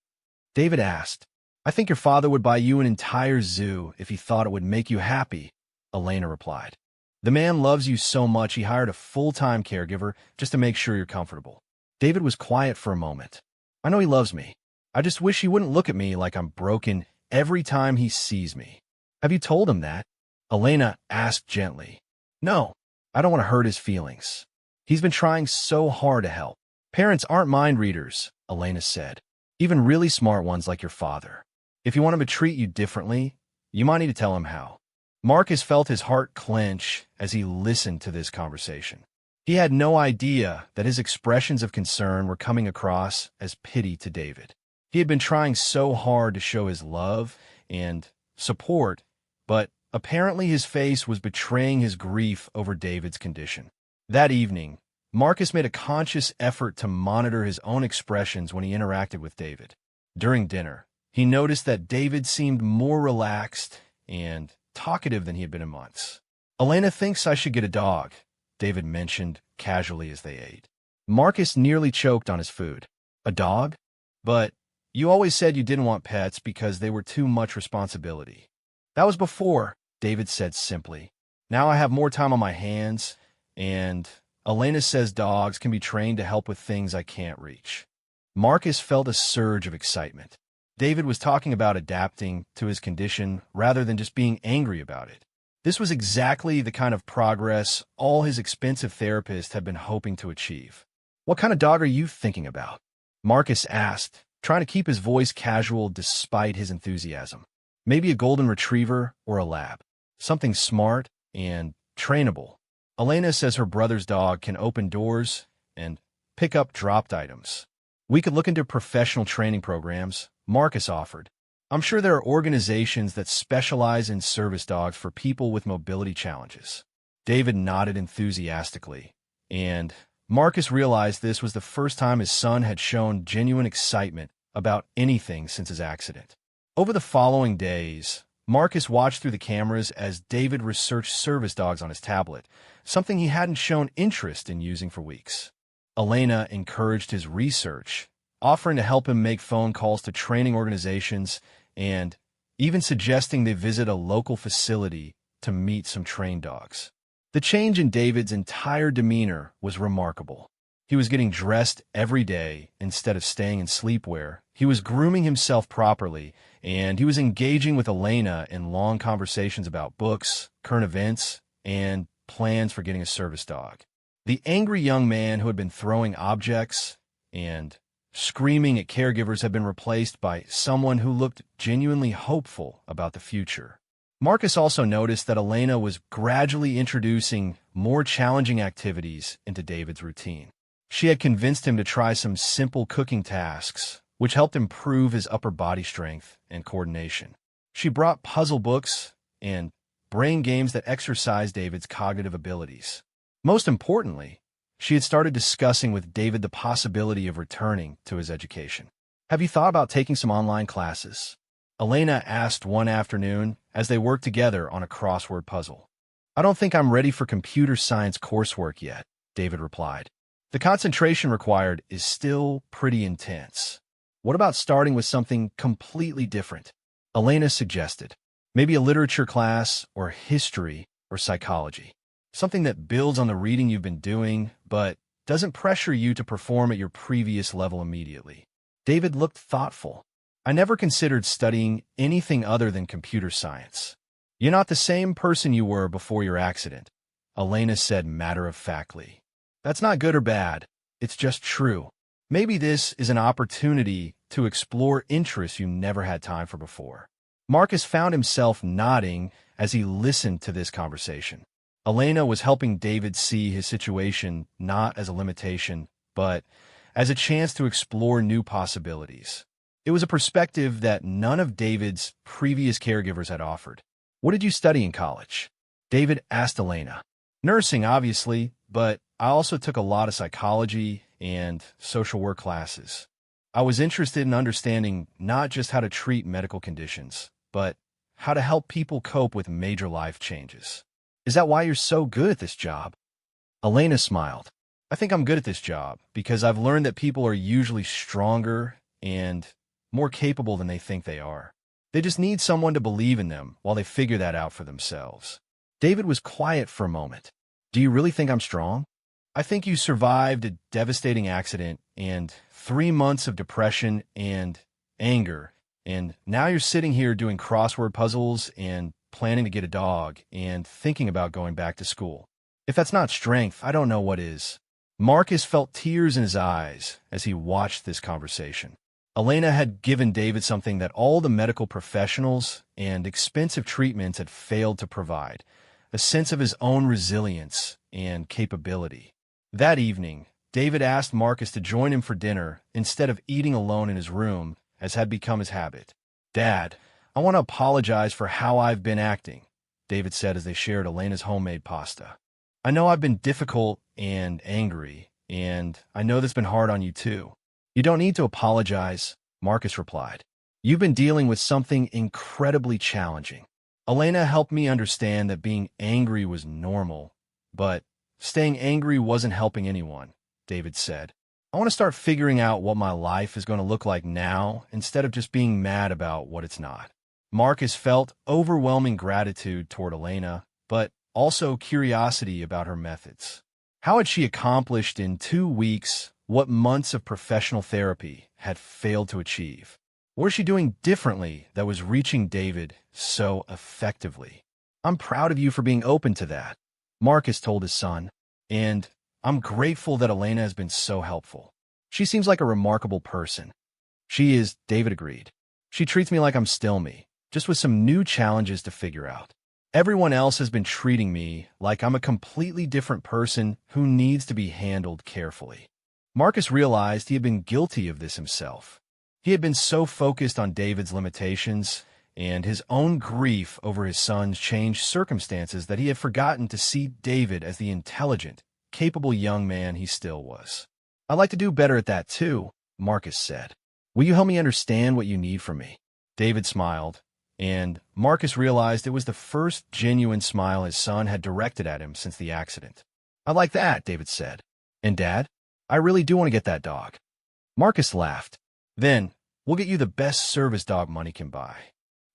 David asked. "I think your father would buy you an entire zoo if he thought it would make you happy," Elena replied. "The man loves you so much he hired a full-time caregiver just to make sure you're comfortable." David was quiet for a moment. "I know he loves me. I just wish he wouldn't look at me like I'm broken every time he sees me." "Have you told him that?" Elena asked gently. "No, I don't want to hurt his feelings. He's been trying so hard to help." "Parents aren't mind readers," Elena said. "Even really smart ones like your father. If you want him to treat you differently, you might need to tell him how." Marcus felt his heart clench as he listened to this conversation. He had no idea that his expressions of concern were coming across as pity to David. He had been trying so hard to show his love and support, but apparently his face was betraying his grief over David's condition. That evening, Marcus made a conscious effort to monitor his own expressions when he interacted with David. During dinner, he noticed that David seemed more relaxed and talkative than he had been in months. "Elena thinks I should get a dog," David mentioned casually as they ate. Marcus nearly choked on his food. "A dog? But you always said you didn't want pets because they were too much responsibility." "That was before," David said simply. "Now I have more time on my hands, and Elena says dogs can be trained to help with things I can't reach." Marcus felt a surge of excitement. David was talking about adapting to his condition rather than just being angry about it. This was exactly the kind of progress all his expensive therapists had been hoping to achieve. "What kind of dog are you thinking about?" Marcus asked, trying to keep his voice casual despite his enthusiasm. "Maybe a golden retriever or a lab. Something smart and trainable. Elena says her brother's dog can open doors and pick up dropped items. We could look into professional training programs," Marcus offered. "I'm sure there are organizations that specialize in service dogs for people with mobility challenges." David nodded enthusiastically, and Marcus realized this was the first time his son had shown genuine excitement about anything since his accident. Over the following days, Marcus watched through the cameras as David researched service dogs on his tablet, something he hadn't shown interest in using for weeks. Elena encouraged his research, offering to help him make phone calls to training organizations and even suggesting they visit a local facility to meet some trained dogs. The change in David's entire demeanor was remarkable. He was getting dressed every day instead of staying in sleepwear. He was grooming himself properly, and he was engaging with Elena in long conversations about books, current events, and plans for getting a service dog. The angry young man who had been throwing objects and screaming at caregivers had been replaced by someone who looked genuinely hopeful about the future. Marcus also noticed that Elena was gradually introducing more challenging activities into David's routine. She had convinced him to try some simple cooking tasks, which helped improve his upper body strength and coordination. She brought puzzle books and brain games that exercised David's cognitive abilities. Most importantly, she had started discussing with David the possibility of returning to his education. "Have you thought about taking some online classes?" Elena asked one afternoon as they worked together on a crossword puzzle. "I don't think I'm ready for computer science coursework yet," David replied. "The concentration required is still pretty intense." "What about starting with something completely different?" Elena suggested. "Maybe a literature class or history or psychology. Something that builds on the reading you've been doing, but doesn't pressure you to perform at your previous level immediately." David looked thoughtful. "I never considered studying anything other than computer science." "You're not the same person you were before your accident," Elena said matter-of-factly. "That's not good or bad. It's just true. Maybe this is an opportunity to explore interests you never had time for before." Marcus found himself nodding as he listened to this conversation. Elena was helping David see his situation not as a limitation, but as a chance to explore new possibilities. It was a perspective that none of David's previous caregivers had offered. "What did you study in college?" David asked Elena. "Nursing, obviously, but I also took a lot of psychology and social work classes. I was interested in understanding not just how to treat medical conditions, but how to help people cope with major life changes." "Is that why you're so good at this job?" Elena smiled. "I think I'm good at this job because I've learned that people are usually stronger and more capable than they think they are. They just need someone to believe in them while they figure that out for themselves." David was quiet for a moment. "Do you really think I'm strong?" "I think you survived a devastating accident and 3 months of depression and anger, and now you're sitting here doing crossword puzzles and planning to get a dog and thinking about going back to school. If that's not strength, I don't know what is." Marcus felt tears in his eyes as he watched this conversation. Elena had given David something that all the medical professionals and expensive treatments had failed to provide, a sense of his own resilience and capability. That evening, David asked Marcus to join him for dinner instead of eating alone in his room, as had become his habit. "Dad, I want to apologize for how I've been acting," David said as they shared Elena's homemade pasta. "I know I've been difficult and angry, and I know that's been hard on you too." "You don't need to apologize," Marcus replied. "You've been dealing with something incredibly challenging. Elena helped me understand that being angry was normal, but staying angry wasn't helping anyone," David said. "I want to start figuring out what my life is going to look like now instead of just being mad about what it's not." Marcus felt overwhelming gratitude toward Elena, but also curiosity about her methods. How had she accomplished in 2 weeks what months of professional therapy had failed to achieve? What was she doing differently that was reaching David so effectively? "I'm proud of you for being open to that," Marcus told his son, "and I'm grateful that Elena has been so helpful. She seems like a remarkable person." "She is," David agreed. "She treats me like I'm still me, just with some new challenges to figure out. Everyone else has been treating me like I'm a completely different person who needs to be handled carefully." Marcus realized he had been guilty of this himself. He had been so focused on David's limitations and his own grief over his son's changed circumstances that he had forgotten to see David as the intelligent, capable young man he still was. "I'd like to do better at that too," Marcus said. "Will you help me understand what you need from me?" David smiled, and Marcus realized it was the first genuine smile his son had directed at him since the accident. "I like that," David said. "And Dad?" I really do want to get that dog. Marcus laughed. Then, we'll get you the best service dog money can buy.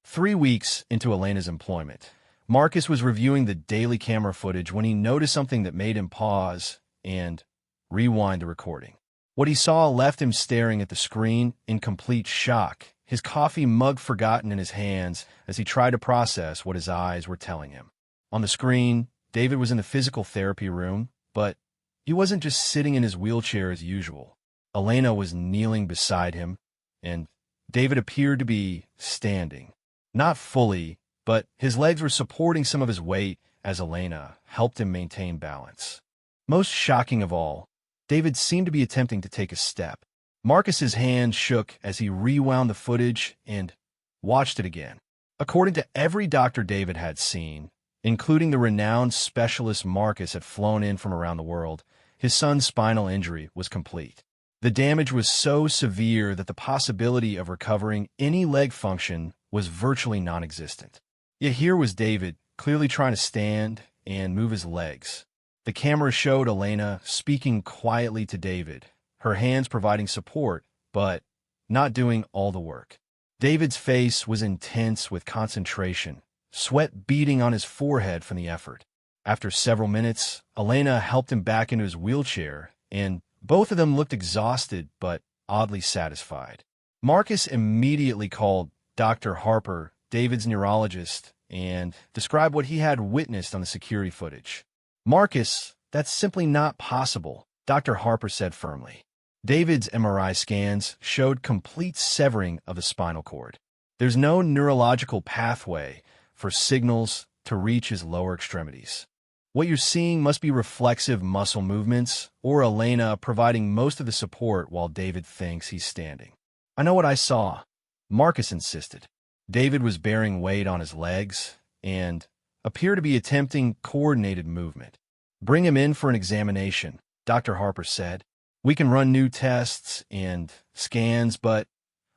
3 weeks into Elena's employment, Marcus was reviewing the daily camera footage when he noticed something that made him pause and rewind the recording. What he saw left him staring at the screen in complete shock, his coffee mug forgotten in his hands as he tried to process what his eyes were telling him. On the screen, David was in the physical therapy room, but he wasn't just sitting in his wheelchair as usual. Elena was kneeling beside him, and David appeared to be standing. Not fully, but his legs were supporting some of his weight as Elena helped him maintain balance. Most shocking of all, David seemed to be attempting to take a step. Marcus's hand shook as he rewound the footage and watched it again. According to every doctor David had seen, including the renowned specialist Marcus had flown in from around the world, his son's spinal injury was complete. The damage was so severe that the possibility of recovering any leg function was virtually non-existent. Yet here was David, clearly trying to stand and move his legs. The camera showed Elena speaking quietly to David, her hands providing support, but not doing all the work. David's face was intense with concentration, sweat beading on his forehead from the effort. After several minutes, Elena helped him back into his wheelchair, and both of them looked exhausted but oddly satisfied. Marcus immediately called Dr. Harper, David's neurologist, and described what he had witnessed on the security footage. Marcus, that's simply not possible, Dr. Harper said firmly. David's MRI scans showed complete severing of the spinal cord. There's no neurological pathway for signals to reach his lower extremities. What you're seeing must be reflexive muscle movements, or Elena providing most of the support while David thinks he's standing. I know what I saw, Marcus insisted. David was bearing weight on his legs and appeared to be attempting coordinated movement. Bring him in for an examination, Dr. Harper said. We can run new tests and scans, but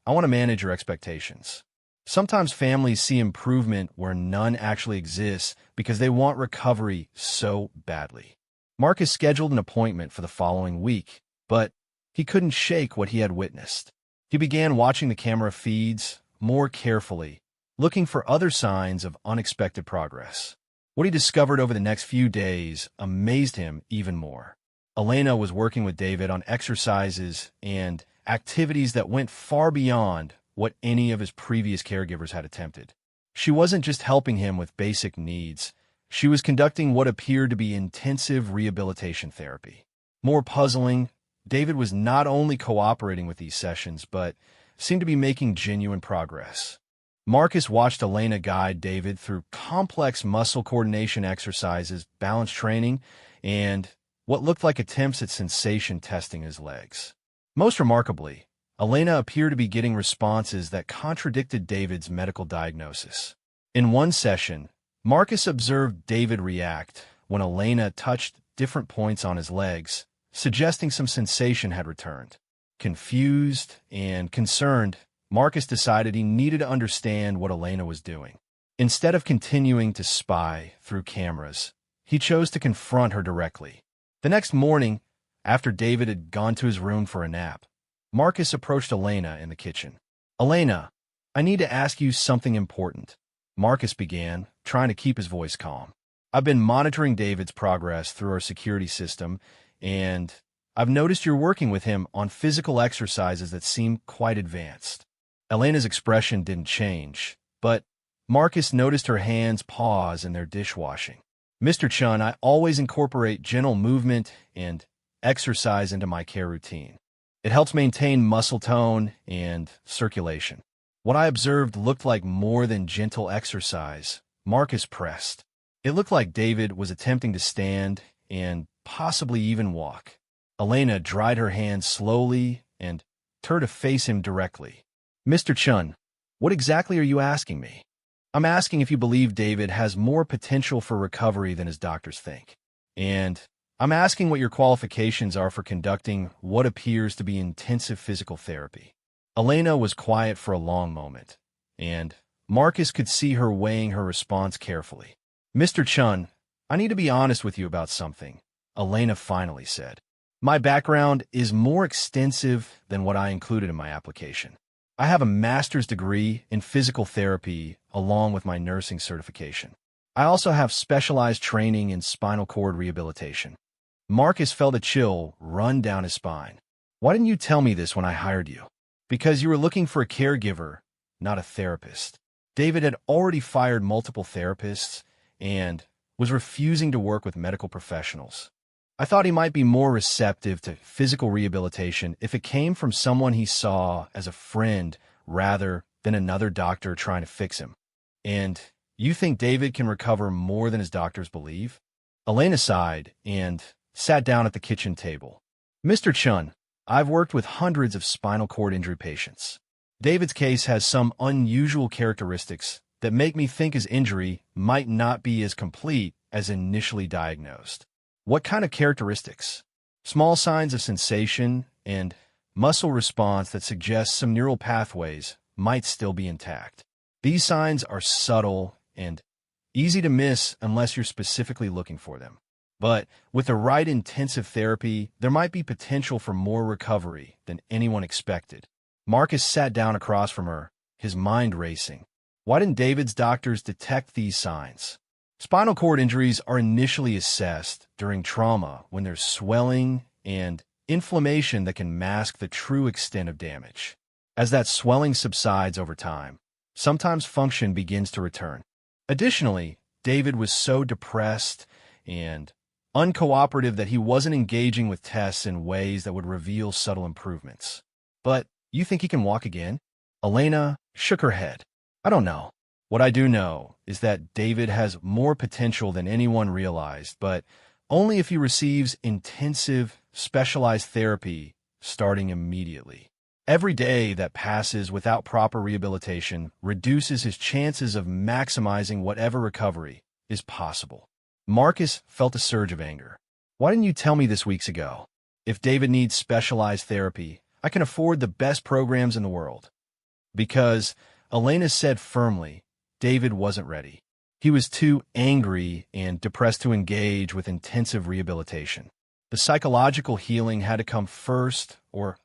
I want to manage your expectations. Sometimes families see improvement where none actually exists because they want recovery so badly. Marcus scheduled an appointment for the following week, but he couldn't shake what he had witnessed. He began watching the camera feeds more carefully, looking for other signs of unexpected progress. What he discovered over the next few days amazed him even more. Elena was working with David on exercises and activities that went far beyond what any of his previous caregivers had attempted. She wasn't just helping him with basic needs. She was conducting what appeared to be intensive rehabilitation therapy. More puzzling, David was not only cooperating with these sessions, but seemed to be making genuine progress. Marcus watched Elena guide David through complex muscle coordination exercises, balance training, and what looked like attempts at sensation testing his legs. Most remarkably, Elena appeared to be getting responses that contradicted David's medical diagnosis. In one session, Marcus observed David react when Elena touched different points on his legs, suggesting some sensation had returned. Confused and concerned, Marcus decided he needed to understand what Elena was doing. Instead of continuing to spy through cameras, he chose to confront her directly. The next morning, after David had gone to his room for a nap, Marcus approached Elena in the kitchen. "Elena, I need to ask you something important," Marcus began, trying to keep his voice calm. "I've been monitoring David's progress through our security system, and I've noticed you're working with him on physical exercises that seem quite advanced." Elena's expression didn't change, but Marcus noticed her hands pause in their dishwashing. "Mr. Chun, I always incorporate gentle movement and exercise into my care routine. It helps maintain muscle tone and circulation." What I observed looked like more than gentle exercise, Marcus pressed. It looked like David was attempting to stand and possibly even walk. Elena dried her hands slowly and turned to face him directly. "Mr. Chun, what exactly are you asking me?" "I'm asking if you believe David has more potential for recovery than his doctors think. And I'm asking what your qualifications are for conducting what appears to be intensive physical therapy." Elena was quiet for a long moment, and Marcus could see her weighing her response carefully. "Mr. Chun, I need to be honest with you about something," Elena finally said. My background is more extensive than what I included in my application. I have a master's degree in physical therapy along with my nursing certification. I also have specialized training in spinal cord rehabilitation. Marcus felt a chill run down his spine. Why didn't you tell me this when I hired you? Because you were looking for a caregiver, not a therapist. David had already fired multiple therapists and was refusing to work with medical professionals. I thought he might be more receptive to physical rehabilitation if it came from someone he saw as a friend rather than another doctor trying to fix him. And you think David can recover more than his doctors believe? Elena sighed and sat down at the kitchen table. Mr. Chun, I've worked with hundreds of spinal cord injury patients. David's case has some unusual characteristics that make me think his injury might not be as complete as initially diagnosed. What kind of characteristics? Small signs of sensation and muscle response that suggest some neural pathways might still be intact. These signs are subtle and easy to miss unless you're specifically looking for them. But with the right intensive therapy, there might be potential for more recovery than anyone expected. Marcus sat down across from her, his mind racing. Why didn't David's doctors detect these signs? Spinal cord injuries are initially assessed during trauma when there's swelling and inflammation that can mask the true extent of damage. As that swelling subsides over time, sometimes function begins to return. Additionally, David was so depressed and uncooperative that he wasn't engaging with tests in ways that would reveal subtle improvements. But you think he can walk again? Elena shook her head. I don't know. What I do know is that David has more potential than anyone realized, but only if he receives intensive, specialized therapy starting immediately. Every day that passes without proper rehabilitation reduces his chances of maximizing whatever recovery is possible. Marcus felt a surge of anger. Why didn't you tell me this weeks ago? If David needs specialized therapy, I can afford the best programs in the world. Because, Elena said firmly, David wasn't ready. He was too angry and depressed to engage with intensive rehabilitation. The psychological healing had to come first, or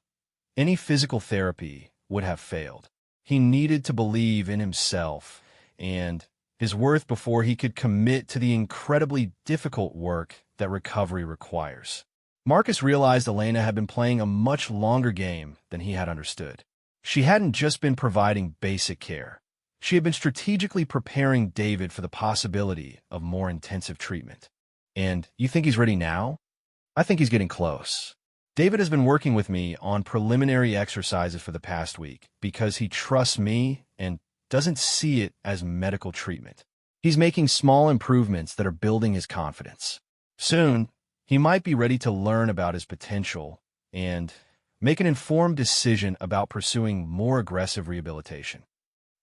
any physical therapy would have failed. He needed to believe in himself and his worth before he could commit to the incredibly difficult work that recovery requires. Marcus realized Elena had been playing a much longer game than he had understood. She hadn't just been providing basic care. She had been strategically preparing David for the possibility of more intensive treatment. And you think he's ready now? I think he's getting close. David has been working with me on preliminary exercises for the past week because he trusts me and doesn't see it as medical treatment. He's making small improvements that are building his confidence. Soon, he might be ready to learn about his potential and make an informed decision about pursuing more aggressive rehabilitation.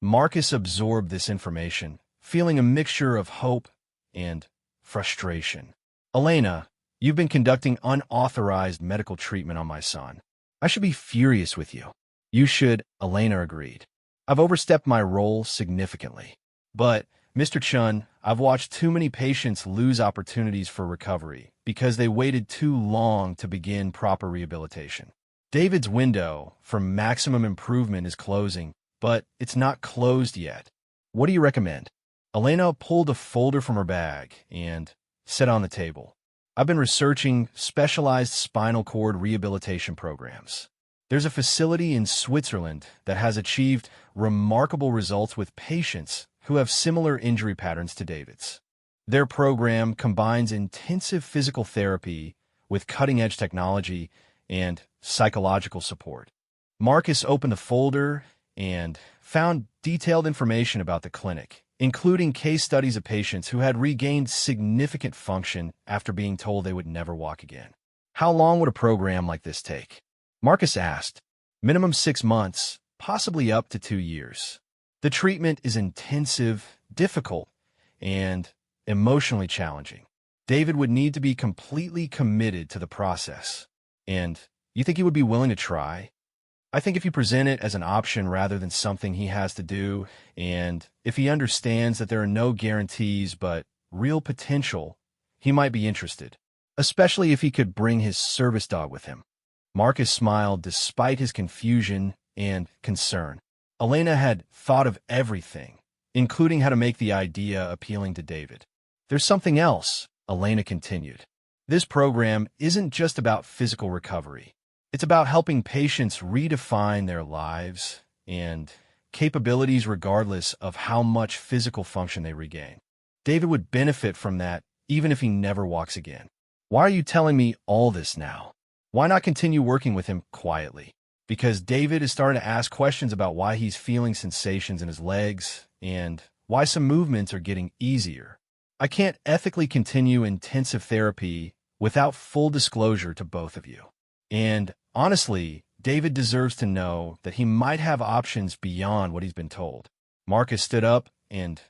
Marcus absorbed this information, feeling a mixture of hope and frustration. Elena, you've been conducting unauthorized medical treatment on my son. I should be furious with you. You should, Elena agreed. I've overstepped my role significantly. But, Mr. Chun, I've watched too many patients lose opportunities for recovery because they waited too long to begin proper rehabilitation. David's window for maximum improvement is closing, but it's not closed yet. What do you recommend? Elena pulled a folder from her bag and set on the table. I've been researching specialized spinal cord rehabilitation programs. There's a facility in Switzerland that has achieved remarkable results with patients who have similar injury patterns to David's. Their program combines intensive physical therapy with cutting-edge technology and psychological support. Marcus opened the folder and found detailed information about the clinic, including case studies of patients who had regained significant function after being told they would never walk again. How long would a program like this take? Marcus asked. Minimum 6 months, possibly up to 2 years. The treatment is intensive, difficult, and emotionally challenging. David would need to be completely committed to the process. And you think he would be willing to try? I think if you present it as an option rather than something he has to do, and if he understands that there are no guarantees but real potential, he might be interested. especially if he could bring his service dog with him. Marcus smiled despite his confusion and concern. Elena had thought of everything, including how to make the idea appealing to David. There's something else, Elena continued. This program isn't just about physical recovery. It's about helping patients redefine their lives and capabilities regardless of how much physical function they regain. David would benefit from that even if he never walks again. Why are you telling me all this now? Why not continue working with him quietly? Because David is starting to ask questions about why he's feeling sensations in his legs and why some movements are getting easier. I can't ethically continue intensive therapy without full disclosure to both of you. And honestly, David deserves to know that he might have options beyond what he's been told. Marcus stood up and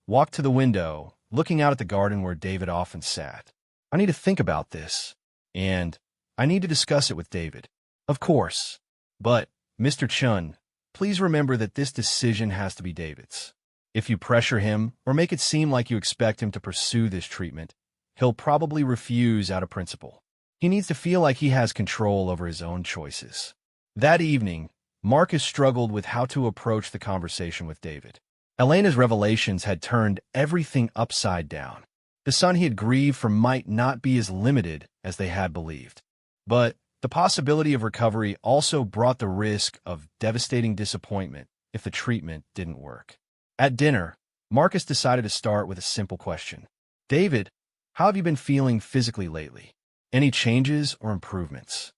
walked to the window, looking out at the garden where David often sat. I need to think about this, and I need to discuss it with David. Of course. But, Mr. Chun, please remember that this decision has to be David's. If you pressure him or make it seem like you expect him to pursue this treatment, he'll probably refuse out of principle. He needs to feel like he has control over his own choices. That evening, Marcus struggled with how to approach the conversation with David. Elena's revelations had turned everything upside down. The son he had grieved for might not be as limited as they had believed. But the possibility of recovery also brought the risk of devastating disappointment if the treatment didn't work. At dinner, Marcus decided to start with a simple question. David, how have you been feeling physically lately? Any changes or improvements?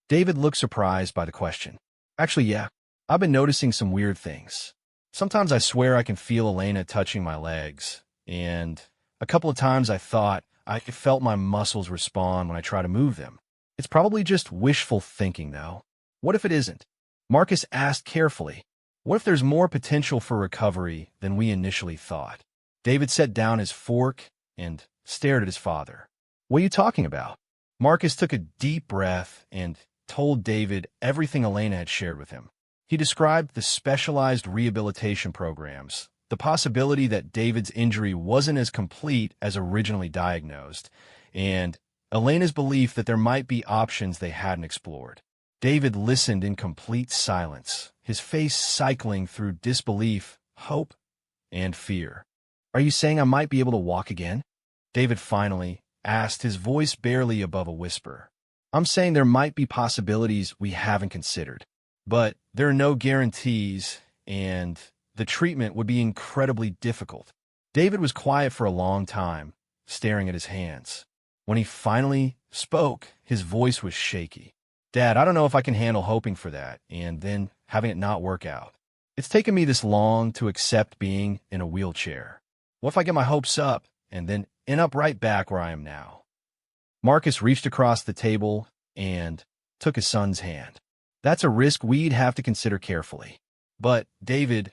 David looked surprised by the question. Actually, yeah, I've been noticing some weird things. Sometimes I swear I can feel Elena touching my legs, and a couple of times I thought I felt my muscles respond when I try to move them. It's probably just wishful thinking, though. What if it isn't? Marcus asked carefully. What if there's more potential for recovery than we initially thought? David set down his fork and stared at his father. What are you talking about? Marcus took a deep breath and told David everything Elena had shared with him. He described the specialized rehabilitation programs, the possibility that David's injury wasn't as complete as originally diagnosed, and Elena's belief that there might be options they hadn't explored. David listened in complete silence, his face cycling through disbelief, hope, and fear. Are you saying I might be able to walk again? David finally asked, his voice barely above a whisper. I'm saying there might be possibilities we haven't considered, but there are no guarantees, and the treatment would be incredibly difficult. David was quiet for a long time, staring at his hands. When he finally spoke, his voice was shaky. Dad, I don't know if I can handle hoping for that and then having it not work out. It's taken me this long to accept being in a wheelchair. What if I get my hopes up and then end up right back where I am now? Marcus reached across the table and took his son's hand. That's a risk we'd have to consider carefully. But, David,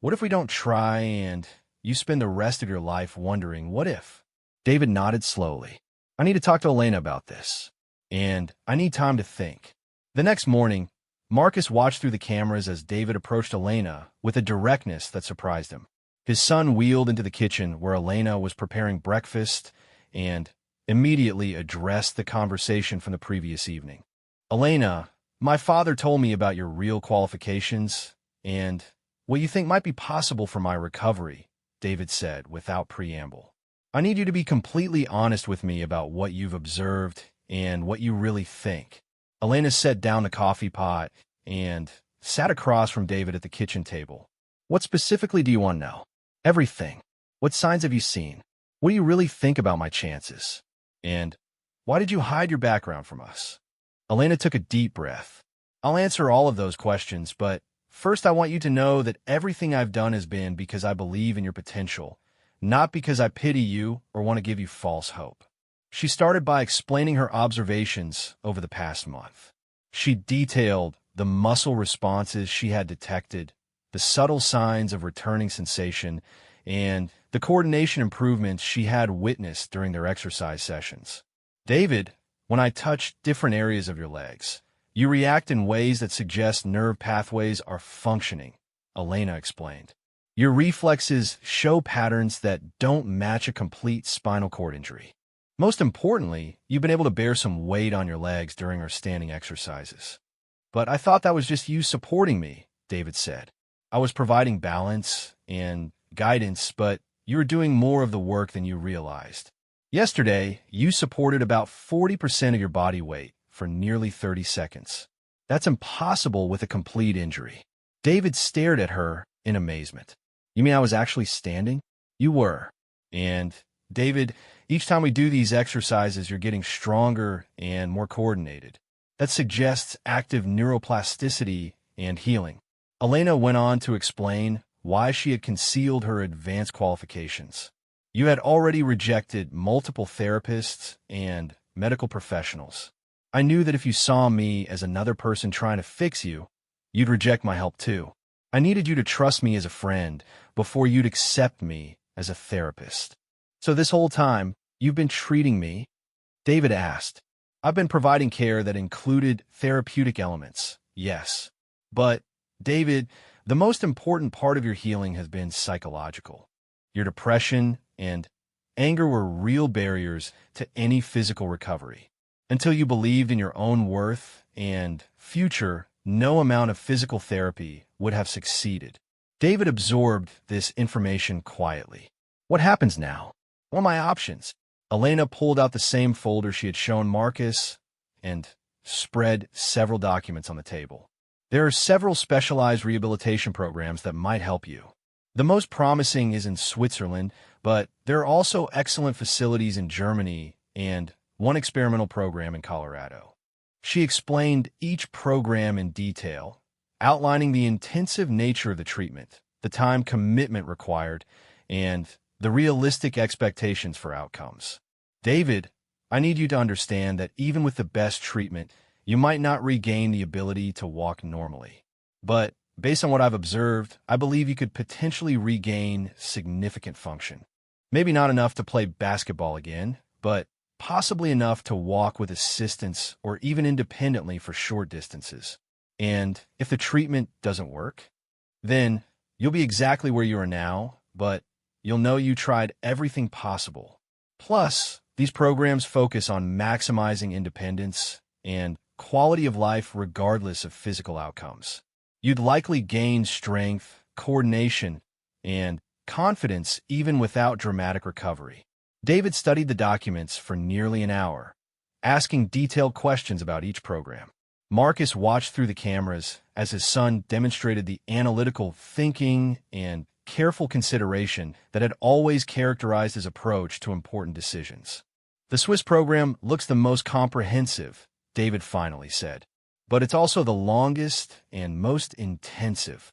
what if we don't try and you spend the rest of your life wondering, what if? David nodded slowly. I need to talk to Elena about this, and I need time to think. The next morning, Marcus watched through the cameras as David approached Elena with a directness that surprised him. His son wheeled into the kitchen where Elena was preparing breakfast and immediately addressed the conversation from the previous evening. Elena, my father told me about your real qualifications and what you think might be possible for my recovery, David said without preamble. I need you to be completely honest with me about what you've observed and what you really think. Elena set down the coffee pot and sat across from David at the kitchen table. What specifically do you want to know? Everything. What signs have you seen? What do you really think about my chances? And why did you hide your background from us? Elena took a deep breath. I'll answer all of those questions, but first I want you to know that everything I've done has been because I believe in your potential, not because I pity you or want to give you false hope. She started by explaining her observations over the past month. She detailed the muscle responses she had detected, the subtle signs of returning sensation, and the coordination improvements she had witnessed during their exercise sessions. David, when I touch different areas of your legs, you react in ways that suggest nerve pathways are functioning, Elena explained. Your reflexes show patterns that don't match a complete spinal cord injury. Most importantly, you've been able to bear some weight on your legs during our standing exercises. But I thought that was just you supporting me, David said. I was providing balance and guidance, but you were doing more of the work than you realized. Yesterday, you supported about 40% of your body weight for nearly 30 seconds. That's impossible with a complete injury. David stared at her in amazement. You mean I was actually standing? You were. And, David, each time we do these exercises, you're getting stronger and more coordinated. That suggests active neuroplasticity and healing. Elena went on to explain why she had concealed her advanced qualifications. You had already rejected multiple therapists and medical professionals. I knew that if you saw me as another person trying to fix you, you'd reject my help too. I needed you to trust me as a friend before you'd accept me as a therapist. So this whole time, you've been treating me? David asked. I've been providing care that included therapeutic elements, yes. But, David, the most important part of your healing has been psychological. Your depression and anger were real barriers to any physical recovery. Until you believed in your own worth and future, no amount of physical therapy would have succeeded. David absorbed this information quietly. What happens now? What are my options? Elena pulled out the same folder she had shown Marcus and spread several documents on the table. There are several specialized rehabilitation programs that might help you. The most promising is in Switzerland, but there are also excellent facilities in Germany and one experimental program in Colorado. She explained each program in detail, outlining the intensive nature of the treatment, the time commitment required, and the realistic expectations for outcomes. David, I need you to understand that even with the best treatment, you might not regain the ability to walk normally. But based on what I've observed, I believe you could potentially regain significant function. Maybe not enough to play basketball again, but possibly enough to walk with assistance or even independently for short distances. And if the treatment doesn't work, then you'll be exactly where you are now, but you'll know you tried everything possible. Plus, these programs focus on maximizing independence and quality of life regardless of physical outcomes. You'd likely gain strength, coordination, and confidence even without dramatic recovery. David studied the documents for nearly an hour, asking detailed questions about each program. Marcus watched through the cameras as his son demonstrated the analytical thinking and careful consideration that had always characterized his approach to important decisions. The Swiss program looks the most comprehensive, David finally said, but it's also the longest and most intensive.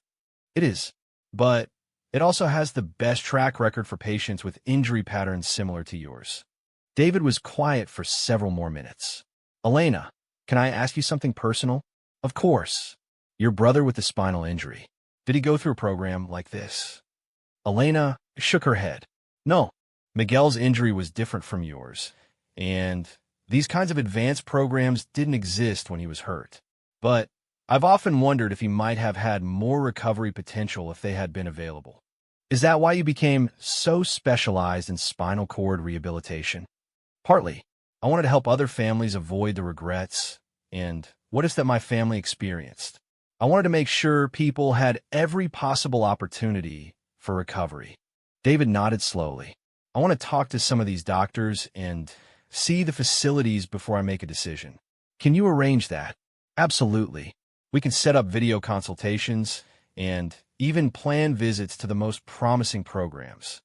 It is, but it also has the best track record for patients with injury patterns similar to yours. David was quiet for several more minutes. Elena, can I ask you something personal? Of course. Your brother with the spinal injury. Did he go through a program like this? Elena shook her head. No, Miguel's injury was different from yours, and these kinds of advanced programs didn't exist when he was hurt. But I've often wondered if he might have had more recovery potential if they had been available. Is that why you became so specialized in spinal cord rehabilitation? Partly. I wanted to help other families avoid the regrets and what is that my family experienced. I wanted to make sure people had every possible opportunity for recovery. David nodded slowly. I want to talk to some of these doctors and see the facilities before I make a decision. Can you arrange that? Absolutely. We can set up video consultations and even plan visits to the most promising programs.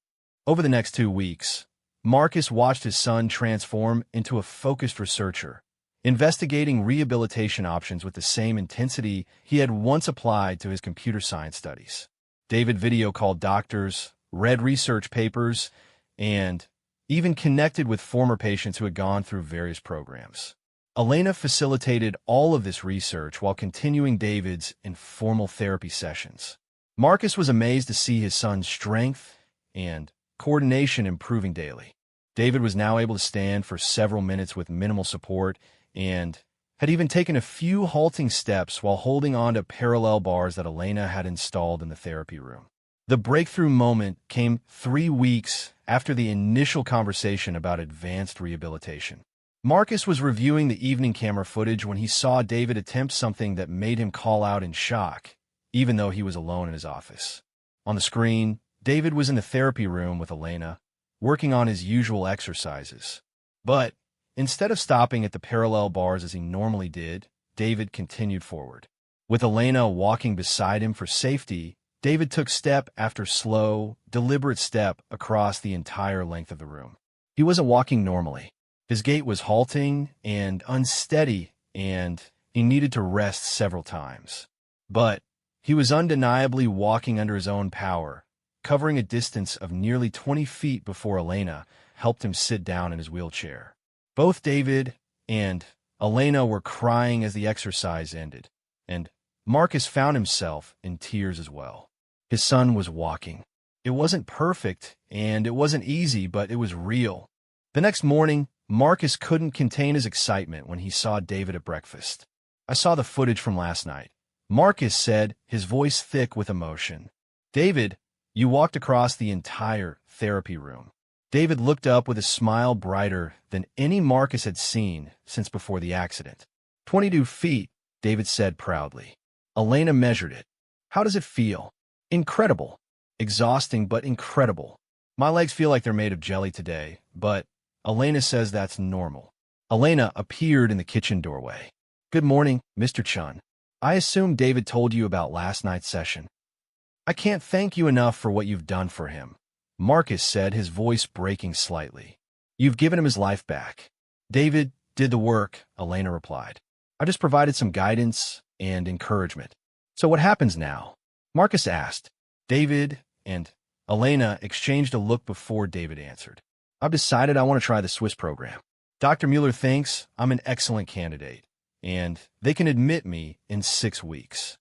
Over the next 2 weeks, Marcus watched his son transform into a focused researcher, investigating rehabilitation options with the same intensity he had once applied to his computer science studies. David video called doctors, read research papers, and even connected with former patients who had gone through various programs. Elena facilitated all of this research while continuing David's informal therapy sessions. Marcus was amazed to see his son's strength and coordination improving daily. David was now able to stand for several minutes with minimal support and had even taken a few halting steps while holding on to parallel bars that Elena had installed in the therapy room. The breakthrough moment came 3 weeks after the initial conversation about advanced rehabilitation. Marcus was reviewing the evening camera footage when he saw David attempt something that made him call out in shock, even though he was alone in his office. On the screen, David was in the therapy room with Elena, working on his usual exercises. But instead of stopping at the parallel bars as he normally did, David continued forward. With Elena walking beside him for safety, David took step after slow, deliberate step across the entire length of the room. He wasn't walking normally. His gait was halting and unsteady, and he needed to rest several times. But he was undeniably walking under his own power, covering a distance of nearly 20 feet before Elena helped him sit down in his wheelchair. Both David and Elena were crying as the exercise ended, and Marcus found himself in tears as well. His son was walking. It wasn't perfect, and it wasn't easy, but it was real. The next morning, Marcus couldn't contain his excitement when he saw David at breakfast. "I saw the footage from last night," Marcus said, his voice thick with emotion. "David, you walked across the entire therapy room." David looked up with a smile brighter than any Marcus had seen since before the accident. 22 feet, David said proudly. Elena measured it. "How does it feel?" "Incredible. Exhausting, but incredible. My legs feel like they're made of jelly today, but Elena says that's normal." Elena appeared in the kitchen doorway. "Good morning, Mr. Chun. I assume David told you about last night's session." "I can't thank you enough for what you've done for him," Marcus said, his voice breaking slightly. "You've given him his life back." "David did the work," Elena replied. "I just provided some guidance and encouragement." "So what happens now?" Marcus asked. David and Elena exchanged a look before David answered. "I've decided I want to try the Swiss program. Dr. Mueller thinks I'm an excellent candidate, and they can admit me in 6 weeks."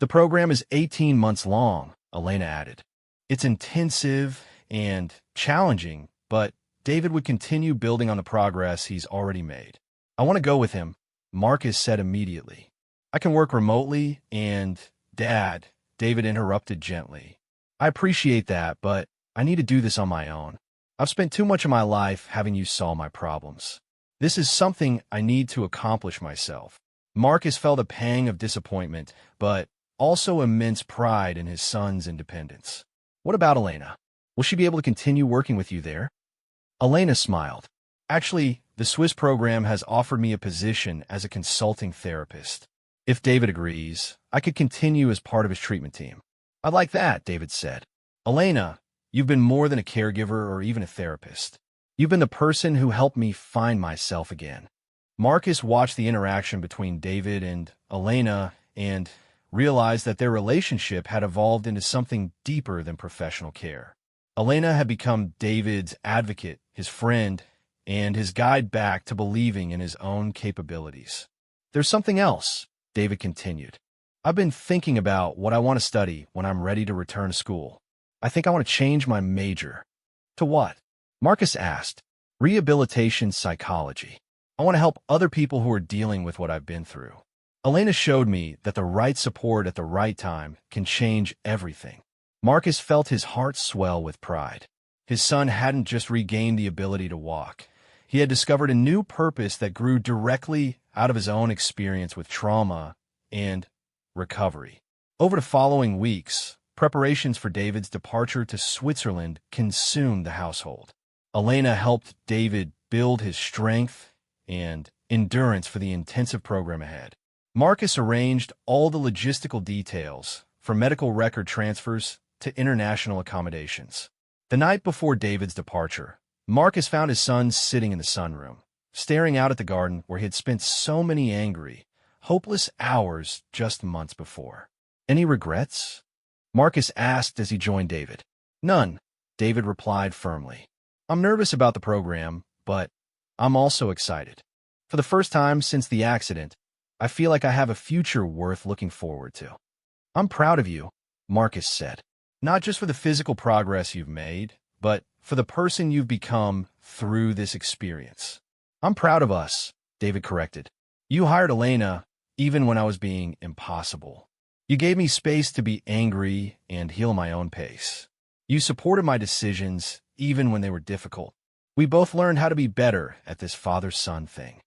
"The program is 18 months long," Elena added. "It's intensive and challenging, but David would continue building on the progress he's already made." "I want to go with him," Marcus said immediately. "I can work remotely, and Dad," David interrupted gently. "I appreciate that, but I need to do this on my own. I've spent too much of my life having you solve my problems. This is something I need to accomplish myself." Marcus felt a pang of disappointment, but also immense pride in his son's independence. "What about Elena? Will she be able to continue working with you there?" Elena smiled. "Actually, the Swiss program has offered me a position as a consulting therapist. If David agrees, I could continue as part of his treatment team." "I'd like that," David said. "Elena, you've been more than a caregiver or even a therapist. You've been the person who helped me find myself again." Marcus watched the interaction between David and Elena and realized that their relationship had evolved into something deeper than professional care. Elena had become David's advocate, his friend, and his guide back to believing in his own capabilities. "There's something else," David continued. "I've been thinking about what I want to study when I'm ready to return to school. I think I want to change my major." "To what?" Marcus asked. "Rehabilitation psychology. I want to help other people who are dealing with what I've been through." Elena showed me that the right support at the right time can change everything. Marcus felt his heart swell with pride. His son hadn't just regained the ability to walk. He had discovered a new purpose that grew directly out of his own experience with trauma and recovery. Over the following weeks, preparations for David's departure to Switzerland consumed the household. Elena helped David build his strength and endurance for the intensive program ahead. Marcus arranged all the logistical details, from medical record transfers to international accommodations. The night before David's departure, Marcus found his son sitting in the sunroom, staring out at the garden where he had spent so many angry, hopeless hours just months before. "Any regrets?" Marcus asked as he joined David. "None," David replied firmly. "I'm nervous about the program, but I'm also excited. For the first time since the accident, I feel like I have a future worth looking forward to." "I'm proud of you," Marcus said. "Not just for the physical progress you've made, but for the person you've become through this experience." "I'm proud of us," David corrected. "You hired Elena even when I was being impossible. You gave me space to be angry and heal my own pace. You supported my decisions even when they were difficult. We both learned how to be better at this father-son thing."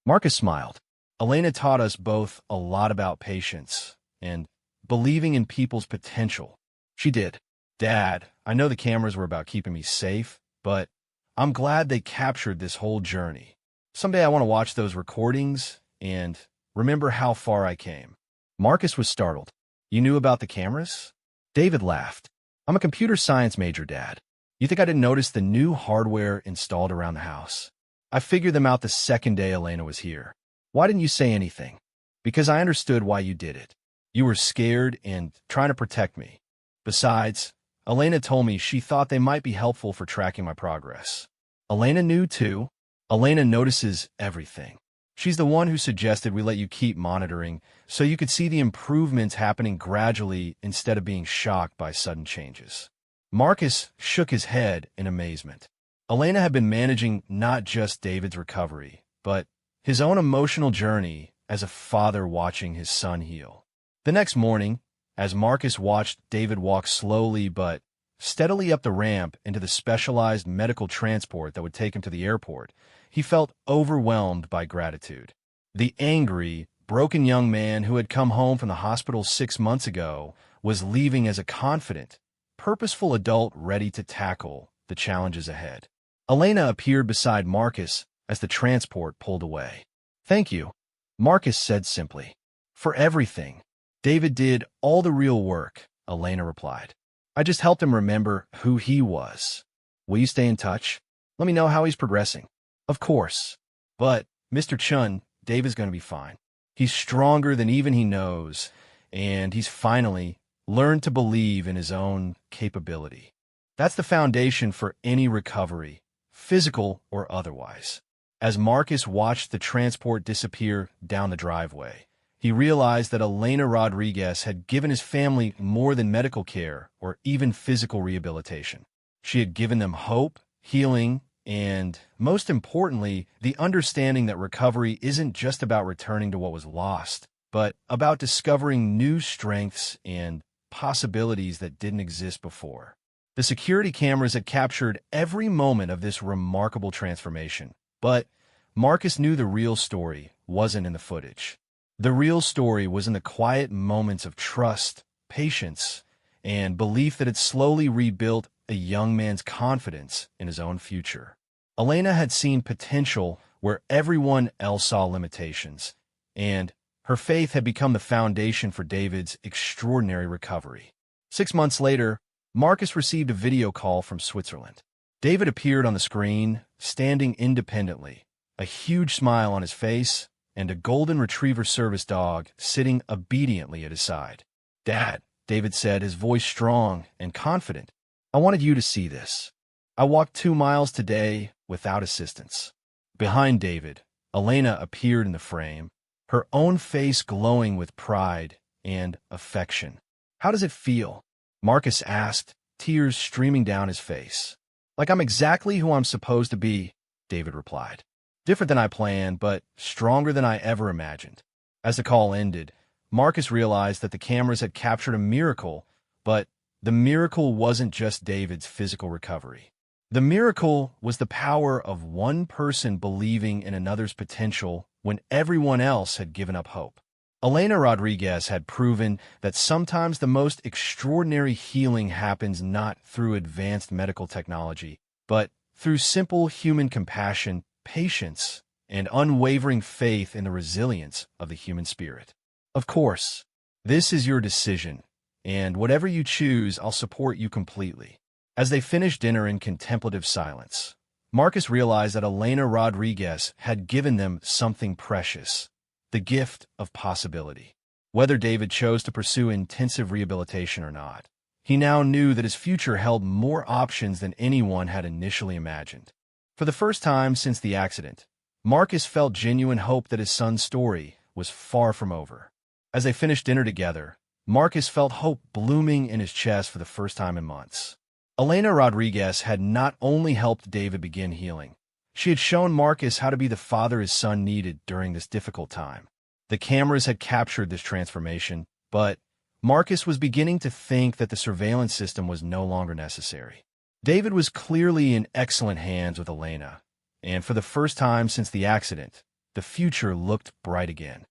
Marcus smiled. "Elena taught us both a lot about patience and believing in people's potential." "She did. Dad, I know the cameras were about keeping me safe, but I'm glad they captured this whole journey. Someday I want to watch those recordings and remember how far I came." Marcus was startled. "You knew about the cameras?" David laughed. "I'm a computer science major, Dad. You think I didn't notice the new hardware installed around the house? I figured them out the second day Elena was here. Why didn't you say anything?" "Because I understood why you did it. You were scared and trying to protect me. Besides, Elena told me she thought they might be helpful for tracking my progress." "Elena knew too?" "Elena notices everything. She's the one who suggested we let you keep monitoring so you could see the improvements happening gradually instead of being shocked by sudden changes." Marcus shook his head in amazement. Elena had been managing not just David's recovery, but his own emotional journey as a father watching his son heal. The next morning, as Marcus watched David walk slowly but steadily up the ramp into the specialized medical transport that would take him to the airport, he felt overwhelmed by gratitude. The angry, broken young man who had come home from the hospital 6 months ago was leaving as a confident, purposeful adult ready to tackle the challenges ahead. Elena appeared beside Marcus as the transport pulled away. "Thank you," Marcus said simply. "For everything. David did all the real work," Elena replied. "I just helped him remember who he was." "Will you stay in touch? Let me know how he's progressing." "Of course. But, Mr. Chun, David's going to be fine. He's stronger than even he knows, and he's finally learned to believe in his own capability. That's the foundation for any recovery, physical or otherwise." As Marcus watched the transport disappear down the driveway, he realized that Elena Rodriguez had given his family more than medical care or even physical rehabilitation. She had given them hope, healing, and, most importantly, the understanding that recovery isn't just about returning to what was lost, but about discovering new strengths and possibilities that didn't exist before. The security cameras had captured every moment of this remarkable transformation, but Marcus knew the real story wasn't in the footage. The real story was in the quiet moments of trust, patience, and belief that had slowly rebuilt a young man's confidence in his own future. Elena had seen potential where everyone else saw limitations, and her faith had become the foundation for David's extraordinary recovery. 6 months later, Marcus received a video call from Switzerland. David appeared on the screen, standing independently, a huge smile on his face, and a golden retriever service dog sitting obediently at his side. "Dad," David said, his voice strong and confident, "I wanted you to see this. I walked 2 miles today without assistance." Behind David, Elena appeared in the frame, her own face glowing with pride and affection. "How does it feel?" Marcus asked, tears streaming down his face. "Like I'm exactly who I'm supposed to be," David replied. "Different than I planned, but stronger than I ever imagined." As the call ended, Marcus realized that the cameras had captured a miracle, but the miracle wasn't just David's physical recovery. The miracle was the power of one person believing in another's potential when everyone else had given up hope. Elena Rodriguez had proven that sometimes the most extraordinary healing happens not through advanced medical technology, but through simple human compassion, patience, and unwavering faith in the resilience of the human spirit. Of course, this is your decision, and whatever you choose, I'll support you completely. As they finished dinner in contemplative silence, Marcus realized that Elena Rodriguez had given them something precious, the gift of possibility. Whether David chose to pursue intensive rehabilitation or not, he now knew that his future held more options than anyone had initially imagined. For the first time since the accident, Marcus felt genuine hope that his son's story was far from over. As they finished dinner together, Marcus felt hope blooming in his chest for the first time in months. Elena Rodriguez had not only helped David begin healing, she had shown Marcus how to be the father his son needed during this difficult time. The cameras had captured this transformation, but Marcus was beginning to think that the surveillance system was no longer necessary. David was clearly in excellent hands with Elena, and for the first time since the accident, the future looked bright again.